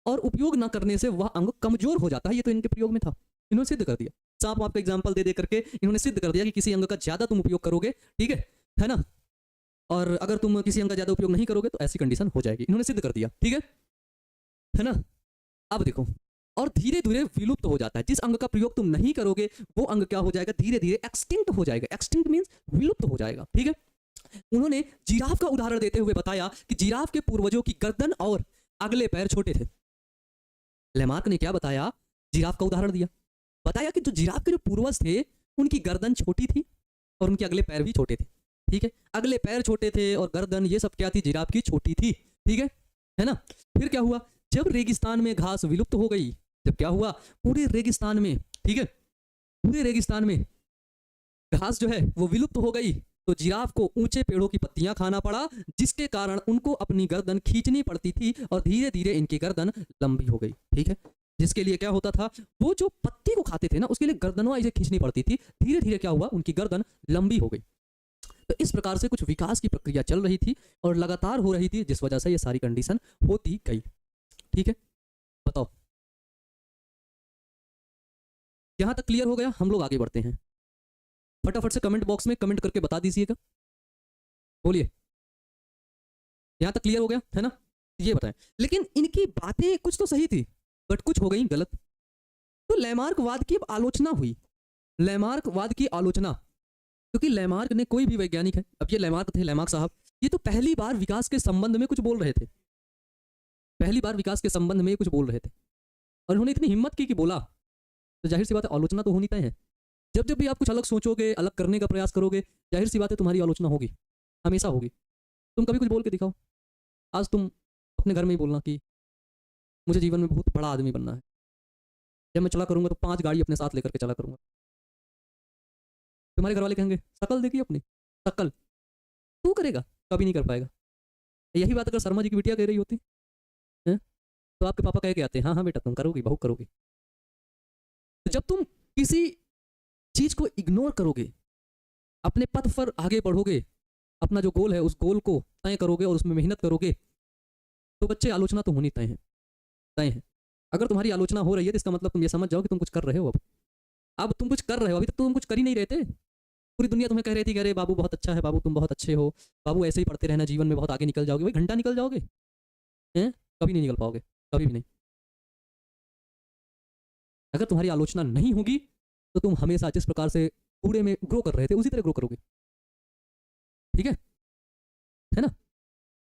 और उपयोग ना करने से वह अंग कमजोर हो जाता है। ये तो इनके प्रयोग में था, इन्होंने सिद्ध कर दिया। सांप आपका एग्जाम्पल दे दे करके इन्होंने सिद्ध कर दिया कि किसी अंग का ज्यादा तुम उपयोग करोगे, ठीक है ना, और अगर तुम किसी अंग का ज्यादा उपयोग नहीं करोगे तो ऐसी कंडीशन हो जाएगी। इन्होंने सिद्ध कर दिया, ठीक है ना। अब देखो, और धीरे धीरे विलुप्त हो जाता है। जिस अंग का प्रयोग तुम नहीं करोगे वो अंग क्या हो जाएगा, धीरे धीरे एक्सटिंक्ट हो जाएगा। एक्सटिंक्ट मींस विलुप्त हो जाएगा, ठीक है। उन्होंने जिराफ का उदाहरण देते हुए बताया कि जिराफ के पूर्वजों की गर्दन और अगले पैर छोटे थे। लैमार्क ने क्या बताया, जिराफ का उदाहरण दिया, बताया कि जो जिराफ के जो पूर्वज थे उनकी गर्दन छोटी थी और उनके अगले पैर भी छोटे थे, ठीक है। अगले पैर छोटे थे और गर्दन, ये सब क्या थी, जिराफ की छोटी थी, ठीक है ना। फिर क्या हुआ, जब रेगिस्तान में घास विलुप्त हो गई, जब क्या हुआ, पूरे रेगिस्तान में, ठीक है, पूरे रेगिस्तान में घास जो है वो विलुप्त हो गई, तो जिराफ को ऊंचे पेड़ों की पत्तियां खाना पड़ा, जिसके कारण उनको अपनी गर्दन खींचनी पड़ती थी और धीरे धीरे इनकी गर्दन लंबी हो गई, ठीक है। जिसके लिए क्या होता था, वो जो पत्ती को खाते थे ना, उसके लिए गर्दनवा इसे खींचनी पड़ती थी। धीरे धीरे क्या हुआ, उनकी गर्दन लंबी हो गई। तो इस प्रकार से कुछ विकास की प्रक्रिया चल रही थी और लगातार हो रही थी, जिस वजह से ये सारी कंडीशन होती गई, ठीक है। बताओ, यहां तक क्लियर हो गया। हम लोग आगे बढ़ते हैं। फटाफट से कमेंट बॉक्स में कमेंट करके बता दीजिएगा, बोलिए, यहां तक क्लियर हो गया है ना। ये बताएं, लेकिन इनकी बातें कुछ तो सही थी बट कुछ हो गई गलत। तो लैमार्कवाद की अब आलोचना हुई, लैमार्कवाद की आलोचना, क्योंकि लैमार्क ने, कोई भी वैज्ञानिक है, अब ये लैमार्क थे, लैमार्क साहब, ये तो पहली बार विकास के संबंध में कुछ बोल रहे थे, पहली बार विकास के संबंध में कुछ बोल रहे थे, और उन्होंने इतनी हिम्मत की कि बोला, तो जाहिर सी बात है आलोचना तो होनी तय है। जब जब भी आप कुछ अलग सोचोगे, अलग करने का प्रयास करोगे, जाहिर सी बात है तुम्हारी आलोचना होगी, हमेशा होगी। तुम कभी कुछ बोल के दिखाओ, आज तुम अपने घर में ही बोलना कि मुझे जीवन में बहुत बड़ा आदमी बनना है, जब मैं चला करूंगा तो 5 गाड़ी अपने साथ लेकर के चला करूंगा। तुम्हारे घर वाले कहेंगे शकल देखी अपनी, शकल तू करेगा, कभी नहीं कर पाएगा। यही बात अगर शर्मा जी की बिटिया कह रही होती है तो आपके पापा कह के आते, हाँ हाँ बेटा तुम करोगी, बहू करोगी। तो जब तुम किसी चीज को इग्नोर करोगे, अपने पथ पर आगे बढ़ोगे, अपना जो गोल है उस गोल को तय करोगे और उसमें मेहनत करोगे, तो बच्चे आलोचना तो होनी तय है, तय है। अगर तुम्हारी आलोचना हो रही है तो इसका मतलब तुम ये समझ जाओ कि तुम कुछ कर रहे हो। अब तुम कुछ कर रहे हो, अभी तक तुम कुछ कर ही नहीं रहे थे। पूरी दुनिया तुम्हें कह रही थी कि अरे बाबू बहुत अच्छा है, बाबू तुम बहुत अच्छे हो, बाबू ऐसे ही पढ़ते रहना, जीवन में बहुत आगे निकल जाओगे। वही घंटा निकल जाओगे हैं, कभी नहीं निकल पाओगे, कभी भी नहीं। अगर तुम्हारी आलोचना नहीं होगी तो तुम हमेशा जिस प्रकार से कूड़े में ग्रो कर रहे थे उसी तरह ग्रो करोगे, ठीक है ना,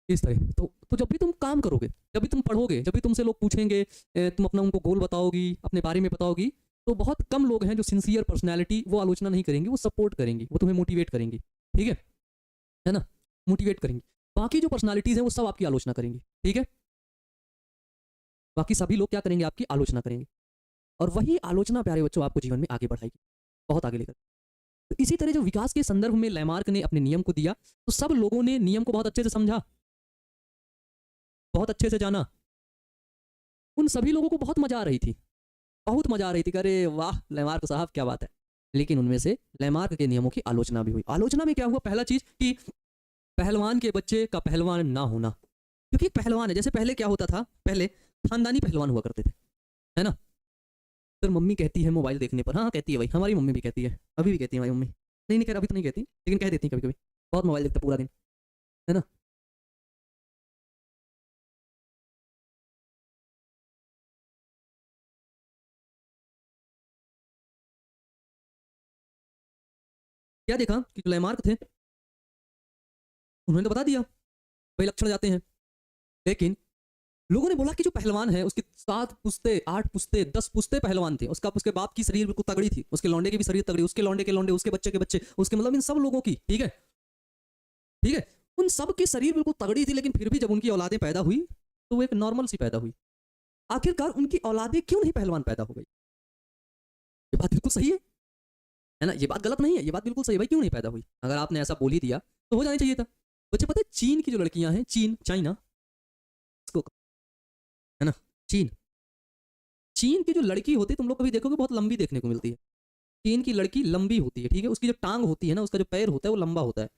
इस तरह। तो जब भी तुम काम करोगे, जब भी तुम पढ़ोगे, जब भी तुमसे लोग पूछेंगे, तुम अपना उनको गोल बताओगी, अपने बारे में बताओगी, तो बहुत कम लोग हैं जो सिंसियर पर्सनैलिटी, वो आलोचना नहीं करेंगी, वो सपोर्ट करेंगी, वो तुम्हें मोटिवेट करेंगी, ठीक है ना, मोटिवेट करेंगी। बाकी जो पर्सनैलिटीज हैं वो सब आपकी आलोचना करेंगी, ठीक है। बाकी सभी लोग क्या करेंगे, आपकी आलोचना करेंगे, और वही आलोचना प्यारे बच्चों आपको जीवन में आगे बढ़ाएगी, बहुत आगे लेकर। तो इसी तरह जो विकास के संदर्भ में लैमार्क ने अपने नियम को दिया, तो सब लोगों ने नियम को बहुत अच्छे से समझा, बहुत अच्छे से जाना। उन सभी लोगों को बहुत मजा आ रही थी, बहुत मजा आ रही थी, अरे वाह लैमार्क साहब क्या बात है। लेकिन उनमें से लैमार्क के नियमों की आलोचना भी हुई। आलोचना में क्या हुआ, पहला चीज कि पहलवान के बच्चे का पहलवान ना होना, क्योंकि पहलवान है, जैसे पहले क्या होता था, पहले खानदानी पहलवान हुआ करते थे, है ना। फिर मम्मी कहती है मोबाइल देखने पर, हाँ कहती है भाई, हमारी मम्मी भी कहती है, अभी भी कहती है हमारी मम्मी, नहीं नहीं कह अभी तो नहीं कहती, लेकिन कह देती है कभी कभी, बहुत मोबाइल देखते पूरा दिन, है ना। क्या देखा कि जो लैमार्क थे उन्होंने तो बता दिया भाई लक्षण जाते हैं, लेकिन लोगों ने बोला कि जो पहलवान है उसकी 7 पुश्ते 8 पुश्ते 10 पुश्ते पहलवान थे, उसके बाप की शरीर बिल्कुल तगड़ी थी, उसके लौंडे की भी शरीर तगड़ी, उसके लौंडे के लौंडे, उसके बच्चे के बच्चे, उसके मतलब इन सब लोगों की, ठीक है, ठीक है, उन सब की शरीर बिल्कुल तगड़ी थी। लेकिन फिर भी जब उनकी औलादें पैदा हुई तो वो एक नॉर्मल सी पैदा हुई। आखिरकार उनकी औलादें क्यों नहीं पहलवान पैदा हो गई? ये बात बिल्कुल सही है ना? ये बात गलत नहीं है, ये बात बिल्कुल सही है भाई, क्यों नहीं पैदा हुई? अगर आपने ऐसा बोल ही दिया तो हो जाना चाहिए था। बच्चे पता है चीन की जो लड़कियां हैं, चीन, चाइना, इसको है ना, चीन, चीन की जो लड़की होती है तुम लोग कभी देखोगे बहुत लंबी देखने को मिलती है। चीन की लड़की लंबी होती है, ठीक है, उसकी जो टांग होती है ना, उसका जो पैर होता है वो लंबा होता है।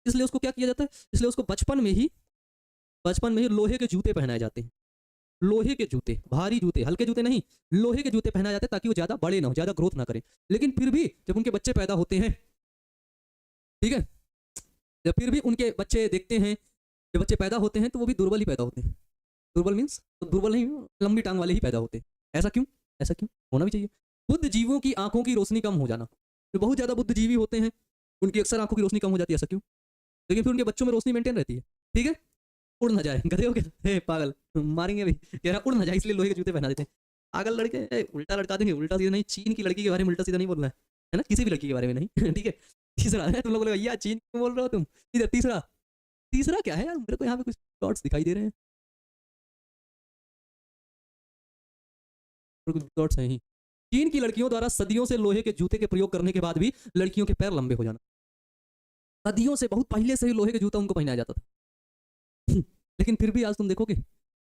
इसलिए उसको क्या किया जाता है, इसलिए उसको बचपन में ही लोहे के जूते पहनाए जाते हैं। लोहे के जूते, भारी जूते, हल्के जूते नहीं, लोहे के जूते पहनाए जाते हैं ताकि वो ज्यादा बड़े ना हो, ज्यादा ग्रोथ ना करें। लेकिन फिर भी जब उनके बच्चे पैदा होते हैं, ठीक है, जब फिर भी उनके बच्चे देखते हैं, जब बच्चे पैदा होते हैं तो वो भी दुर्बल ही पैदा होते हैं। दुर्बल मीन्स तो दुर्बल नहीं, लंबी टांग वाले ही पैदा होते हैं। ऐसा क्यों? ऐसा क्यों होना भी चाहिए? बुद्ध जीवों की आंखों की रोशनी कम हो जाना, जो बहुत ज्यादा बुद्धिजीवी होते हैं उनकी अक्सर आंखों की रोशनी कम हो जाती है। ऐसा क्यों? लेकिन फिर उनके बच्चों में रोशनी मेंटेन रहती है, ठीक है। उड़ ना जाए, गधे हो क्या? हे पागल, मारेंगे भी, कह रहा उड़ ना जाए इसलिए लोहे के जूते पहना देते हैं। पागल लड़के, उल्टा लटका देंगे, उल्टा सीधा नहीं, चीन की लड़की के बारे में उल्टा सीधा नहीं बोलना है ना, किसी भी लड़की के बारे में नहीं। ठीक है। तीसरा है, तुम लोग बोले भैया चीन क्यों बोल रहे हो तुम? इधर तीसरा, तीसरा क्या है यार, मेरे को यहाँ पे कुछ डॉट्स दिखाई दे रहे हैं, कुछ डॉट्स हैं ही। चीन की लड़कियों द्वारा सदियों से लोहे के जूते के प्रयोग करने के बाद भी लड़कियों के पैर लंबे हो जाना। सदियों से, बहुत पहले से ही लोहे के जूता उनको पहनाया जाता था। लेकिन फिर भी आज तुम देखोगे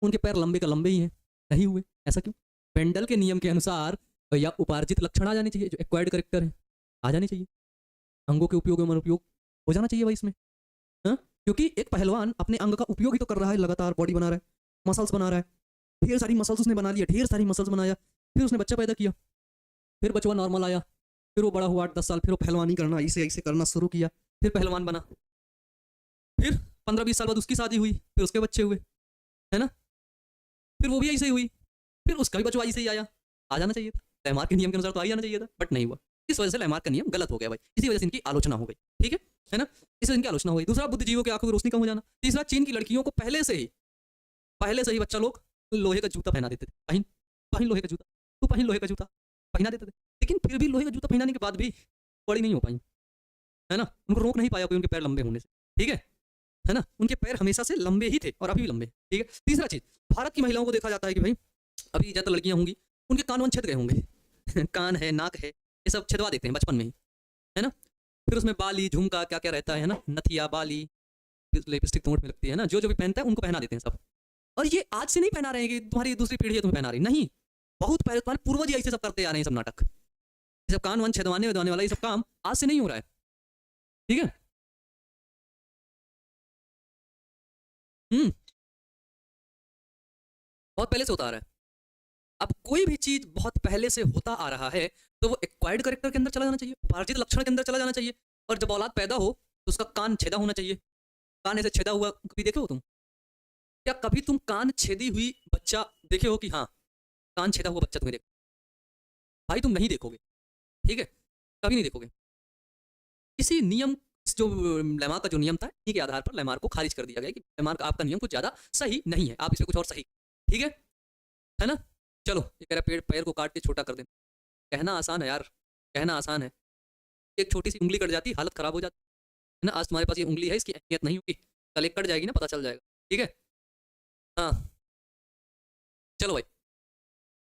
उनके पैर लंबे का लंबे ही हैं, नहीं हुए। ऐसा क्यों? पेंडल के नियम के अनुसार या उपार्जित लक्षण आ जाने चाहिए, जो एक्वायर्ड करेक्टर है आ जाने चाहिए, अंगों के उपयोग में अनुपयोग हो जाना चाहिए भाई इसमें। हाँ, क्योंकि एक पहलवान अपने अंग का उपयोग ही तो कर रहा है, लगातार बॉडी बना रहा है, मसल्स बना रहा है, ढेर सारी मसल्स उसने बना लिया, ढेर सारी मसल्स बनाया, फिर उसने बच्चा पैदा किया, फिर बचवा नॉर्मल आया, फिर वो बड़ा हुआ 8-10 साल, फिर वो पहलवानी करना ऐसे ऐसे करना शुरू किया, फिर पहलवान बना, फिर 15-20 साल बाद उसकी शादी हुई, फिर उसके बच्चे हुए, है ना, फिर वो भी ऐसे ही हुई, फिर उसका भी बचवा ऐसे ही आया। आ जाना चाहिए था, लैमार्क के नियम के अनुसार तो आ ही जाना चाहिए था, बट नहीं हुआ। इस वजह से लैमार्क का नियम गलत हो गया भाई, इसी वजह से इनकी आलोचना हो गई, ठीक है ना, इस वजह से इनकी आलोचना हो गई। दूसरा, बुद्धिजीवियों की आंखों की रोशनी कम हो जाना। तीसरा, चीन की लड़कियों को पहले से ही बच्चा लोग लोहे का जूता पहना देते थे, पहन पहन लोहे का जूता, तू पहन लोहे का जूता पहना देते थे। लेकिन फिर भी लोहे का जूता पहनाने के बाद भी बड़ी नहीं हो पाई, है ना, उनको रोक नहीं पाया कोई उनके पैर लंबे होने से, ठीक है ना, उनके पैर हमेशा से लंबे ही थे और अभी भी लंबे, ठीक है। तीसरा चीज, भारत की महिलाओं को देखा जाता है कि भाई अभी ज्यादा लड़कियां होंगी, उनके कान वन छेद गए होंगे। कान है, नाक है, ये सब छेदवा देते हैं बचपन में ही, है ना। फिर उसमें बाली, झुमका, क्या क्या रहता है ना, नथिया, बाली, लिपस्टिक तो होंठ में लगती है ना, जो जो भी पहनता है उनको पहना देते हैं सब। और ये आज से नहीं पहना रहे हैं कि तुम्हारी दूसरी पीढ़ी है तुम्हें पहना रही, नहीं, बहुत पहले तुम्हारे पूर्वज ऐसे सब करते आ रहे हैं, सब नाटक, ये सब कान वन छेदवाने वेदवाने वाला ये सब काम आज से नहीं हो रहा है, ठीक है। बहुत पहले से होता आ रहा है। अब कोई भी चीज बहुत पहले से होता आ रहा है तो वो एक्वायर्ड करेक्टर के अंदर चला जाना चाहिए, उपार्जित लक्षण के अंदर चला जाना चाहिए। और जब औलाद पैदा हो तो उसका कान छेदा होना चाहिए। कान ऐसे छेदा हुआ कभी देखे हो तुम? क्या कभी तुम कान छेदी हुई बच्चा देखे हो कि हाँ कान छेदा हुआ बच्चा तुम्हें देखो? भाई तुम नहीं देखोगे, ठीक है, कभी नहीं देखोगे। इसी नियम, जो लैमार्क का जो नियम था, इसी के आधार पर लैमार्क को खारिज कर दिया गया कि लैमार्क आपका नियम कुछ ज्यादा सही नहीं है, आप इसमें कुछ और सही, ठीक है ना। चलो, ये कह रहा पेड़ पैर को काट के छोटा कर देना, कहना आसान है यार, कहना आसान है। एक छोटी सी उंगली कट जाती, हालत खराब हो जाती है ना। आज तुम्हारे पास ये उंगली है, इसकी अहमियत नहीं होगी, कल एक कट जाएगी ना, पता चल जाएगा, ठीक है। हाँ, चलो भाई,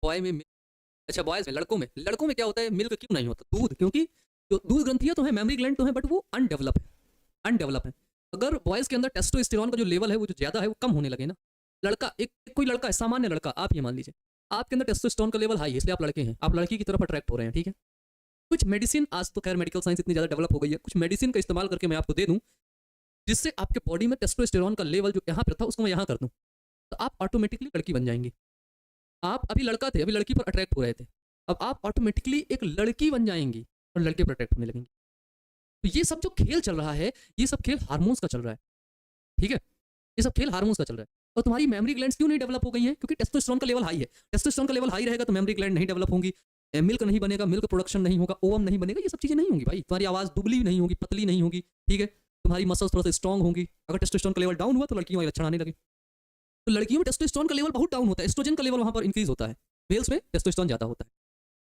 बॉय में अच्छा, बॉयज में, लड़कों में क्या होता है, मिल्क क्यों नहीं होता, दूध, क्योंकि जो दूध ग्रंथियां तो है, मेमोरी ग्लैंड तो है, बट वो अनडेवलप है। अगर बॉयज के अंदर टेस्टोस्टेरोन का जो लेवल है वो जो ज्यादा है वो कम होने लगे ना, लड़का एक कोई लड़का है, सामान्य लड़का, आप ये मान लीजिए आपके अंदर टेस्टोस्टेरोन का लेवल हाई है, इसलिए आप लड़के हैं, आप लड़की की तरफ अट्रैक्ट हो रहे हैं, ठीक है। कुछ मेडिसिन, आज तो खैर मेडिकल साइंस इतनी ज्यादा डेवलप हो गई है, कुछ मेडिसिन का इस्तेमाल करके मैं आपको दे दूं जिससे आपके बॉडी में टेस्टोस्टेरोन का लेवल जो यहाँ पर था उसको मैं यहाँ कर दूं, तो आप ऑटोमेटिकली लड़की बन जाएंगी। आप अभी लड़का थे, अभी लड़की पर अट्रैक्ट हो रहे थे, अब आप ऑटोमेटिकली एक लड़की बन जाएंगी और लड़के पर अट्रैक्ट होने लगेंगे। तो ये सब जो खेल चल रहा है, ये सब खेल हार्मोन्स का चल रहा है, ठीक है, ये सब खेल हार्मोन्स का चल रहा है। और तुम्हारी मेमोरी ग्लैंड्स क्यों नहीं डेवलप हो गई हैं? क्योंकि टेस्टोस्टेरोन का लेवल हाई है। टेस्टोस्टेरोन का लेवल हाई रहेगा तो मेमोरी ग्लैंड नहीं डेवलप होंगी, मिल्क नहीं बनेगा, मिल्क प्रोडक्शन नहीं होगा, ओवम नहीं बनेगा, ये सब चीजें नहीं होंगी भाई। तुम्हारी आवाज दुबली नहीं होगी, पतली नहीं होगी, ठीक है, तुम्हारी मसल्स थोड़ा सा स्ट्रॉन्ग होंगी। अगर टेस्टोस्टेरोन का लेवल डाउन हुआ तो लड़कियों के लक्षण आने लगे। तो लड़कियों में टेस्टोस्टेरोन का लेवल बहुत डाउन होता है, एस्ट्रोजन का लेवल वहां पर इंक्रीज होता है, मेल्स में टेस्टोस्टेरोन ज्यादा होता है।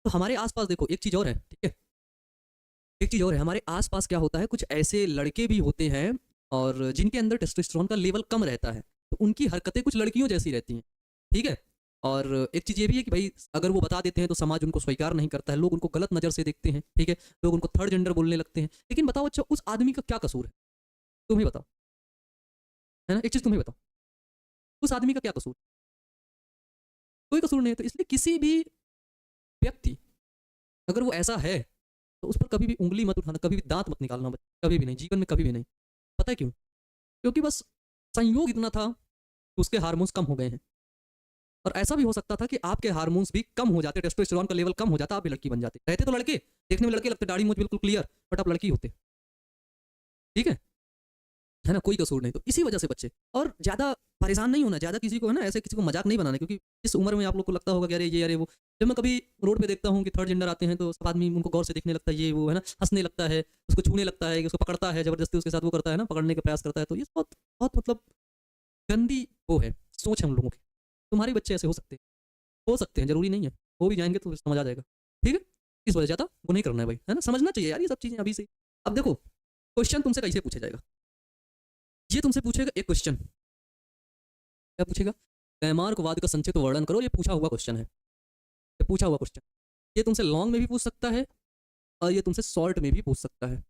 तो हमारे आसपास देखो, एक चीज और है, ठीक है, एक चीज और है, हमारे आसपास क्या होता है, कुछ ऐसे लड़के भी होते हैं और जिनके अंदर टेस्टोस्टेरोन का लेवल कम रहता है, तो उनकी हरकतें कुछ लड़कियों जैसी रहती हैं, ठीक है। और एक चीज़ ये भी है कि भाई अगर वो बता देते हैं तो समाज उनको स्वीकार नहीं करता है, लोग उनको गलत नज़र से देखते हैं, ठीक है। लोग उनको थर्ड जेंडर बोलने लगते हैं। लेकिन बताओ अच्छा, उस आदमी का क्या कसूर है? तुम ही बताओ, है ना? एक चीज़ तुम ही बताओ, उस आदमी का क्या कसूर? कोई कसूर नहीं है। तो इसलिए किसी भी व्यक्ति, अगर वो ऐसा है, तो उस पर कभी भी उँगली मत उठाना, कभी भी दाँत मत निकालना, कभी भी नहीं, जीवन में कभी भी नहीं। पता है क्यों? क्योंकि बस संयोग इतना था कि उसके हार्मोन्स कम हो गए हैं। और ऐसा भी हो सकता था कि आपके हार्मोन्स भी कम हो जाते, टेस्टोस्टेरोन का लेवल कम हो जाता, आप भी लड़की बन जाते। रहते तो लड़के, देखने में लड़के लगते, दाढ़ी मूंछ बिल्कुल क्लियर, बट आप लड़की होते, ठीक है ना? कोई कसूर नहीं। तो इसी वजह से बच्चे, और ज़्यादा परेशान नहीं होना, ज़्यादा किसी को, है ना, ऐसे किसी को मजाक नहीं बनाना, क्योंकि इस उम्र में आप लोग को लगता होगा कि अरे ये, अरे वो। जब मैं कभी रोड पे देखता हूँ कि थर्ड जेंडर आते हैं, तो सब आदमी उनको गौर से देखने लगता है, ये वो, है ना, हंसने लगता है, उसको छूने लगता है, उसको पकड़ता है, जबरदस्ती उसके साथ वो करता है ना, पकड़ने का प्रयास करता है। तो ये बहुत बहुत मतलब गंदी वो है, सोच है हम लोगों की। तुम्हारे बच्चे ऐसे हो सकते हैं, जरूरी नहीं है। हो भी जाएंगे तो समझ आ जाएगा, ठीक है। इस वजह ज़्यादा वो नहीं करना है भाई, है ना, समझना चाहिए यार ये सब चीज़ें अभी से। अब देखो, क्वेश्चन तुमसे कैसे पूछा जाएगा? ये तुमसे पूछेगा एक क्वेश्चन, क्या पूछेगा? लैमार्कवाद का संक्षिप्त वर्णन करो। ये पूछा हुआ क्वेश्चन है, ये पूछा हुआ क्वेश्चन। ये तुमसे लॉन्ग में भी पूछ सकता है, और ये तुमसे शॉर्ट में भी पूछ सकता है,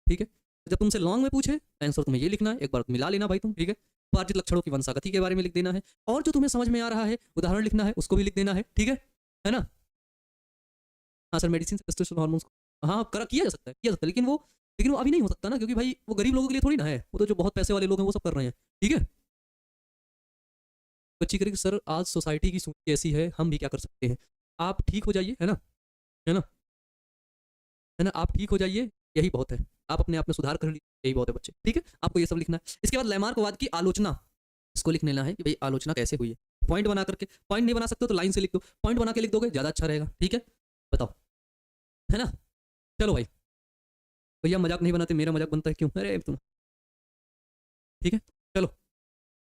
ठीक है। जब तुमसे लॉन्ग में पूछे, आंसर तुम्हें ये लिखना है, एक बार मिला लेना भाई तुम, ठीक है। उपार्जित लक्षणों की वंशागति के बारे में लिख देना है, और जो तुम्हें समझ में आ रहा है उदाहरण लिखना है, उसको भी लिख देना है ना? हाँ सर, मेडिसिन से टेस्टोस्टेरोन हार्मोन्स, हाँ करा, किया जा सकता है, लेकिन वो अभी नहीं हो सकता ना, क्योंकि भाई वो गरीब लोगों के लिए थोड़ी ना है, वो तो जो बहुत पैसे वाले लोग हैं वो सब कर रहे हैं, ठीक है। बच्ची करेगी सर, आज सोसाइटी की सोच कैसी है, हम भी क्या कर सकते हैं? आप ठीक हो जाइए, है ना, है ना, आप ठीक हो जाइए, यही बहुत है। आप अपने आप में सुधार कर लीजिए, यही बहुत है बच्चे, ठीक है। आपको ये सब लिखना है। इसके बाद लैमार्कवाद की आलोचना, इसको लिख लेना है कि भाई आलोचना कैसे हुई है, पॉइंट बना करके। पॉइंट नहीं बना सकते तो लाइन से लिख दो, पॉइंट बना के लिख दोगे ज़्यादा अच्छा रहेगा, ठीक है। बताओ, है ना? चलो भाई, भैया मजाक नहीं बनाते, मेरा मजाक बनता है क्यों? अरे तुम, ठीक है। चलो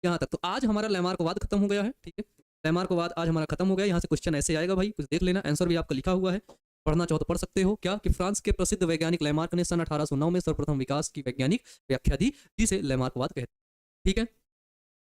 यहाँ तक, तो आज हमारा लैमार्कवाद खत्म हो गया है, ठीक है। लैमार्कवाद आज हमारा खत्म हो गया। यहाँ से क्वेश्चन ऐसे आएगा भाई, कुछ देख लेना, आंसर भी आपका लिखा हुआ है, पढ़ना चाहो तो पढ़ सकते हो। क्या कि फ्रांस के प्रसिद्ध वैज्ञानिक लैमार्क ने सन 1809 में सर्वप्रथम विकास की वैज्ञानिक व्याख्या दी, जिसे लैमार्कवाद कहते हैं, ठीक है।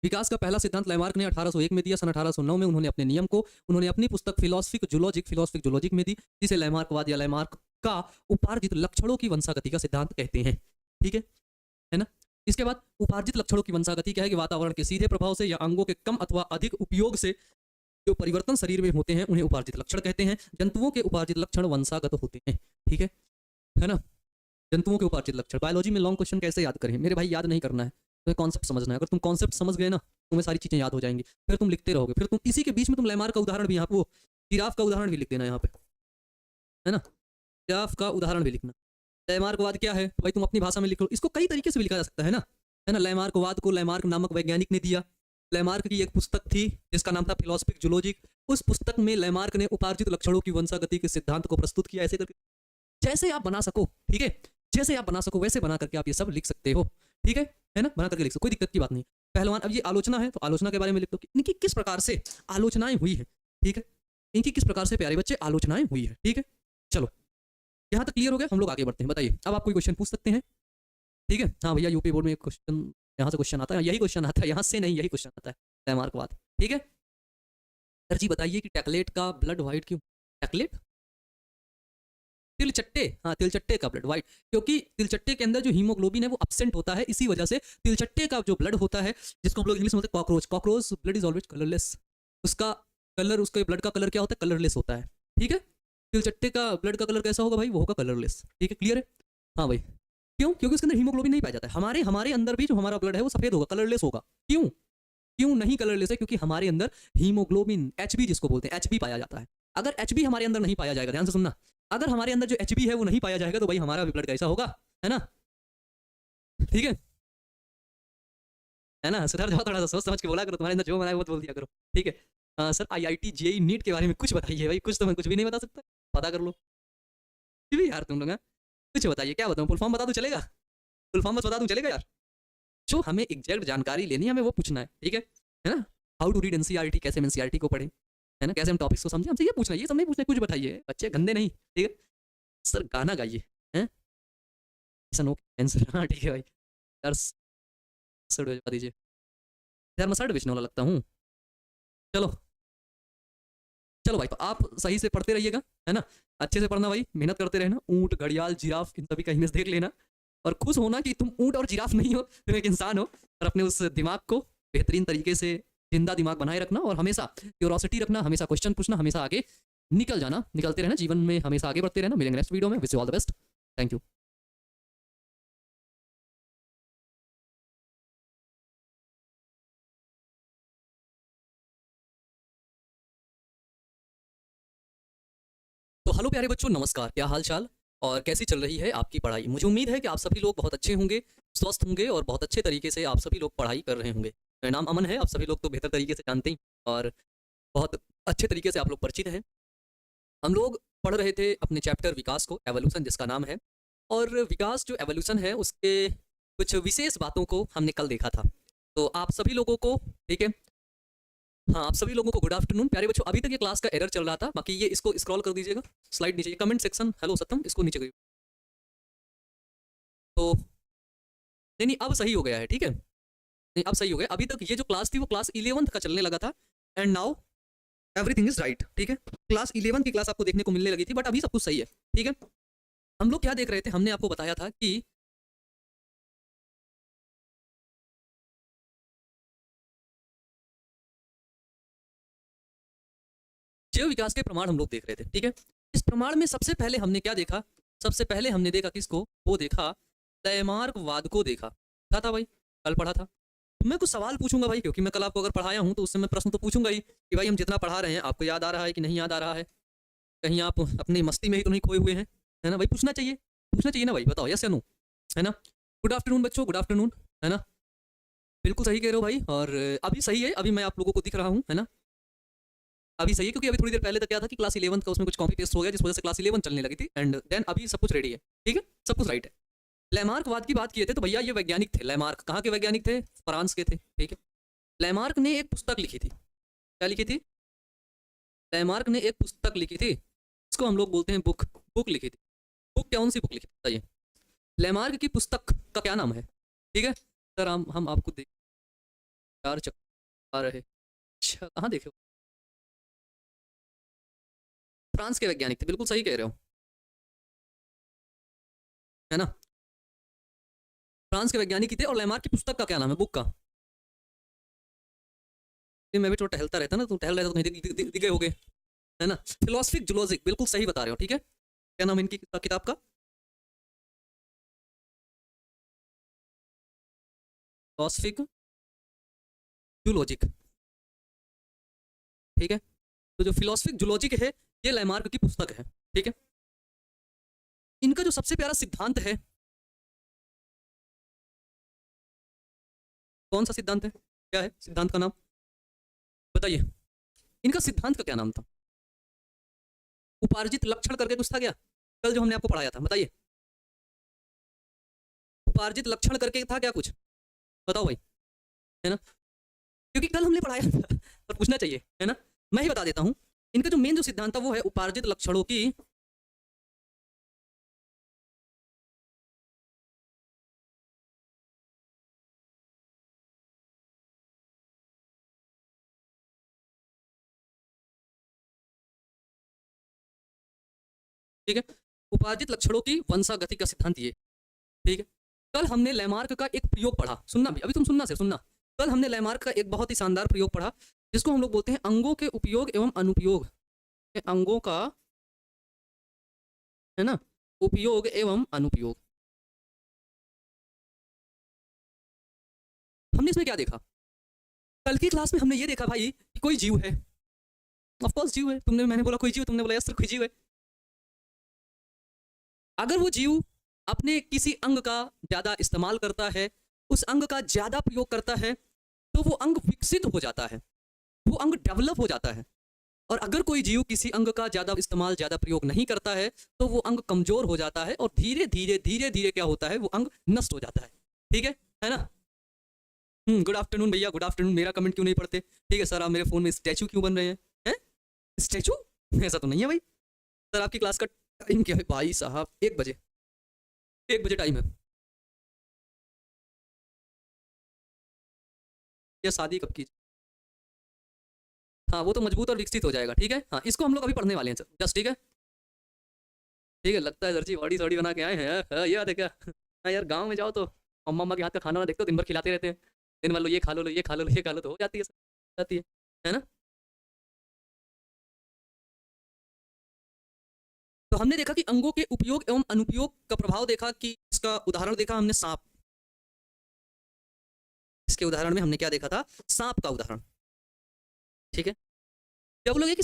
विकास का पहला सिद्धांत लैमार्क ने 1801 में दिया। सन 1809 में उन्होंने अपने नियम को, उन्होंने अपनी पुस्तक फिलोसफिक जूलॉजिक में दी, जिसे लैमार्कवाद या लैमार्क का उपार्जित लक्षणों की वंशागति का सिद्धांत कहते हैं, ठीक है ना। इसके बाद उपार्जित लक्षणों की वंशागति क्या है कि वातावरण के सीधे प्रभाव से या अंगों के कम अथवा अधिक उपयोग से जो परिवर्तन शरीर में होते हैं उन्हें उपार्जित लक्षण कहते हैं। जंतुओं के उपार्जित लक्षण वंशागत होते हैं, ठीक है ना। जंतुओं के उपार्जित लक्षण, बायोलॉजी में लॉन्ग क्वेश्चन कैसे याद करें मेरे भाई? याद नहीं करना है, तुम्हें कॉन्सेप्ट समझना है। अगर तुम कॉन्सेप्ट समझ गए ना, तुम्हें सारी चीजें याद हो जाएंगी, फिर तुम लिखते रहोगे। फिर तुम इसी के बीच में तुम लैमार्क का उदाहरण भी, यहाँ वो जिराफ का उदाहरण भी लिख देना यहाँ पे, है ना। जिराफ का उदाहरण भी लिखना। लैमार्कवाद क्या है भाई, तुम अपनी भाषा में लिख लो। इसको कई तरीके से भी लिखा जा सकता है ना। लैमार्कवाद को लैमार्क नामक वैज्ञानिक ने दिया। लैमार्क की एक पुस्तक थी जिसका नाम था फिलोसफिक जूलॉजिक। उस पुस्तक में लैमार्क ने उपार्जित लक्षणों की वंशागति के सिद्धांत को प्रस्तुत किया, ऐसे करके जैसे आप बना सको, ठीक है, जैसे आप बना सको वैसे बना करके आप ये सब लिख सकते हो, ठीक है ना, बना करके लिख सको, कोई दिक्कत की बात नहीं। पहलवान, अब ये आलोचना है तो आलोचना के बारे में लिख दो कि इनकी किस प्रकार से आलोचनाएं हुई है, ठीक है, इनकी किस प्रकार से प्यारे बच्चे आलोचनाएं हुई है, ठीक है। चलो यहाँ तक क्लियर हो गया, हम लोग आगे बढ़ते हैं। बताइए, अब आप कोई क्वेश्चन पूछ सकते हैं, ठीक है। हाँ भैया, यूपी बोर्ड में क्वेश्चन, यहाँ से क्वेश्चन आता है, यही क्वेश्चन आता है, यहाँ से नहीं, यही क्वेश्चन आता है लैमार्कवाद, ठीक है। सर जी बताइए कि टैकलेट का ब्लड व्हाइट क्यों? टैकलेट, तिलचट्टे, हाँ तिलचट्टे का ब्लड व्हाइट, क्योंकि तिलचट्टे के अंदर जो हीमोग्लोबिन है वो एब्सेंट होता है, इसी वजह से तिलचट्टे का जो ब्लड होता है, जिसको हम लोग इंग्लिश में बोलते हैं cockroach blood is always colourless. उसका कलर, उसके ब्लड का कलर क्या होता है? कलरलेस होता है, ठीक है। तिलचट्टे का ब्लड का कलर कैसा होगा भाई? वो होगा कलरलेस, ठीक है, क्लियर है। हाँ भाई, क्यों? क्योंकि उसके अंदर हीमोग्लोबिन नहीं पाया जाता है। हमारे अंदर भी जो हमारा ब्लड है वो सफेद होगा, कलरलेस होगा। क्यों? क्यों नहीं कलरलेस है? क्योंकि हमारे अंदर हीमोग्लोबिन एचबी जिसको बोलते हैं, एचबी पाया जाता है। अगर एचबी हमारे अंदर नहीं पाया जाएगा, ध्यान से सुनना, अगर हमारे अंदर जो एचबी है वो नहीं पाया जाएगा तो भाई हमारा भी ब्लड कैसा होगा, है ना, ठीक है ना। सुधार जाओ, थोड़ा सा सोच समझ के बोला करो, तुम्हारे अंदर जो मना है वो बोल दिया करो, ठीक है। सर आईआईटी जेई नीट के बारे में कुछ बताइए भाई, कुछ तो मैं कुछ भी नहीं बता सकता, पता कर लो भी यार तुम लोग, कुछ बताइए, क्या बताऊँ? फुल फॉर्म बता दूं चलेगा? फुल फॉर्म बस बता दूं चलेगा यार? जो हमें एग्जैक्ट जानकारी लेनी है, हमें वो पूछना है ना। हाउ टू रीड एनसीईआरटी, कैसे हम एनसीईआरटी को पढ़ें, है ना, कैसे हम टॉपिक्स को समझें, हमसे ये पूछना है, ये सब नहीं पूछना, कुछ बताइए, बच्चे गंदे नहीं, ठीक है। सर गाना गाइए, हैं, ऐसा नो आंसर, हाँ ठीक है भाई, सर सर बता दीजिए। यार मैं 30 वाला लगता हूँ। चलो चलो भाई, तो आप सही से पढ़ते रहिएगा, है ना। अच्छे से पढ़ना भाई, मेहनत करते रहना। ऊंट, घड़ियाल, जिराफ, इन सभी का इमेज देख लेना और खुश होना कि तुम ऊंट और जिराफ नहीं हो, तुम एक इंसान हो। और अपने उस दिमाग को बेहतरीन तरीके से जिंदा दिमाग बनाए रखना और हमेशा क्यूरोसिटी रखना, हमेशा क्वेश्चन पूछना, हमेशा आगे निकल जाना, निकलते रहना जीवन में, हमेशा आगे बढ़ते रहना। मिलेंगे नेक्स्ट वीडियो में। Wish you all the best. Thank you. तो हेलो प्यारे बच्चों, नमस्कार। क्या हाल चाल और कैसी चल रही है आपकी पढ़ाई? मुझे उम्मीद है कि आप सभी लोग बहुत अच्छे होंगे, स्वस्थ होंगे और बहुत अच्छे तरीके से आप सभी लोग पढ़ाई कर रहे होंगे। मेरा नाम अमन है, आप सभी लोग तो बेहतर तरीके से जानते ही और बहुत अच्छे तरीके से आप लोग परिचित हैं। हम लोग पढ़ रहे थे अपने चैप्टर विकास को, एवोल्यूशन जिसका नाम है। और विकास जो एवोल्यूशन है उसके कुछ विशेष बातों को हमने कल देखा था। तो आप सभी लोगों को, ठीक है, हाँ, आप सभी लोगों को गुड आफ्टरनून। प्यारे बच्चों, अभी तक ये क्लास का एरर चल रहा था, बाकी ये इसको स्क्रॉल कर दीजिएगा, स्लाइड नीचे कमेंट सेक्शन, हेलो सत्यम, इसको नीचे करिए। तो नहीं नहीं, अब सही हो गया है, ठीक है। नहीं, अब सही हो गया। अभी तक ये जो क्लास थी वो क्लास 11th का चलने लगा था and now everything is right, ठीक है। क्लास 11 की क्लास आपको देखने को मिलने लगी थी, बट अभी सब कुछ सही है, ठीक है। हम लोग क्या देख रहे थे, हमने आपको बताया था कि जैव विकास के प्रमाण हम लोग देख रहे थे, ठीक है। इस प्रमाण में सबसे पहले हमने क्या देखा? सबसे पहले हमने देखा किसको? वो देखा लैमार्कवाद को देखा। क्या था भाई? कल पढ़ा था। तो मैं कुछ सवाल पूछूंगा भाई, क्योंकि मैं कल आपको अगर पढ़ाया हूं तो उससे मैं प्रश्न तो पूछूंगा ही कि भाई हम जितना पढ़ा रहे हैं आपको याद आ रहा है कि नहीं याद आ रहा है, कहीं आप अपनी मस्ती में ही तो नहीं खोए हुए हैं, है ना भाई? पूछना चाहिए ना भाई, बताओ यस या नो, है ना। गुड आफ्टरनून बच्चों, गुड आफ्टरनून, है ना। बिल्कुल सही कह रहे हो भाई। और अभी सही है, अभी मैं आप लोगों को दिख रहा हूँ, है ना। अभी सही है, क्योंकि अभी थोड़ी देर पहले तक क्या था कि क्लास 11 का उसमें कुछ कॉपी पेस्ट हो गया, जिस वजह से क्लास 11 चलने लगी थी एंड देन अभी सब कुछ रेडी है, ठीक है, सब कुछ राइट है। लैमार्कवाद की बात किए थे तो भैया ये वैज्ञानिक थे। लैमार्क कहाँ के वैज्ञानिक थे? फ्रांस के थे, ठीक है। लैमार्क ने एक पुस्तक लिखी थी। क्या लिखी थी? लैमार्क ने एक पुस्तक लिखी थी, इसको हम लोग बोलते हैं बुक। बुक लिखी थी। बुक, कौन सी बुक लिखी थी बताइए? लैमार्क की पुस्तक का क्या नाम है? ठीक है सर, हम आपको देख चार चक्कर आ रहे। अच्छा, कहाँ देखे हो? फ्रांस के वैज्ञानिक थे, बिल्कुल सही कह रहे हो, है ना। फ्रांस के वैज्ञानिक ही थे। और लैमार्क की पुस्तक का क्या नाम है, बुक का? मैं भी थोड़ा टहलता रहता ना, तो टहल रहता तो कहीं दिख गए होगे, है ना। फिलोसफिक जूलॉजिक, बिल्कुल सही बता रहे हो, ठीक है। क्या नाम है इनकी किताब का? फिलोसफिक जूलॉजिक, ठीक है। तो जो फिलोसफिक जूलॉजिक है, ये लैमार्क की पुस्तक है, ठीक है। इनका जो सबसे प्यारा सिद्धांत है, कौन सा सिद्धांत है? क्या है सिद्धांत का नाम? बताइए। इनका सिद्धांत का क्या नाम था? उपार्जित लक्षण करके कुछ था क्या? कल जो हमने आपको पढ़ाया था, बताइए। उपार्जित लक्षण करके था क्या कुछ? बताओ भाई, है ना। क्योंकि कल हमने पढ़ाया था और पूछना चाहिए, है ना। मैं ही बता देता हूं। इनका जो मेन जो सिद्धांत था वो है उपार्जित लक्षणों की, ठीक है, उपार्जित लक्षणों की वंशागति का सिद्धांत ये, ठीक है। कल हमने लैमार्क का एक प्रयोग पढ़ा, सुनना भी, अभी तुम सुनना से सुनना। कल हमने लैमार्क का एक बहुत ही शानदार प्रयोग पढ़ा, जिसको हम लोग बोलते हैं अंगों के उपयोग एवं अनुपयोग। अंगों का, है ना, उपयोग एवं अनुपयोग। हमने इसमें क्या देखा? कल की क्लास में हमने ये देखा भाई कि कोई जीव है। ऑफ कोर्स जीव है, तुमने, मैंने बोला कोई जीव, तुमने बोला यस सर कोई जीव है। अगर वो जीव अपने किसी अंग का ज्यादा इस्तेमाल करता है, उस अंग का ज्यादा प्रयोग करता है, तो वो अंग विकसित हो जाता है, वो अंग डेवलप हो जाता है। और अगर कोई जीव किसी अंग का ज्यादा इस्तेमाल, ज्यादा प्रयोग नहीं करता है, तो वो अंग कमजोर हो जाता है और धीरे धीरे धीरे धीरे क्या होता है, वो अंग नष्ट हो जाता है, ठीक है ना। गुड आफ्टरनून भैया, गुड आफ्टरनून। मेरा कमेंट क्यों नहीं पढ़ते? ठीक है सर, आप मेरे फोन में स्टैचू क्यों बन रहे हैं? स्टैचू? ऐसा तो नहीं है भाई। सर आपकी क्लास का टाइम क्या है भाई साहब? 1 बजे, 1 बजे टाइम है। या शादी कब की? हाँ वो तो मजबूत और विकसित हो जाएगा, ठीक है। हाँ इसको हम लोग अभी पढ़ने वाले हैं जस्ट, ठीक है। ठीक है, लगता है सर जी बॉडी सॉडी बना के आए हैं। हाँ, ये बात है क्या? हाँ यार गाँव में जाओ तो अम्मा अम्मा के हाथ का खाना वाना देखते हो, दिन भर खिलाते रहते हैं। दिन भर लो ये खा लो, लो ये खा लो, लो ये खा लो, तो हो जाती है जाती है ना। तो हमने देखा कि अंगों के उपयोग एवं अनुपयोग का प्रभाव देखा, कि इसका उदाहरण देखा हमने सांप। इसके उदाहरण में हमने क्या देखा था? सांप का उदाहरण, ठीक है। जब लोग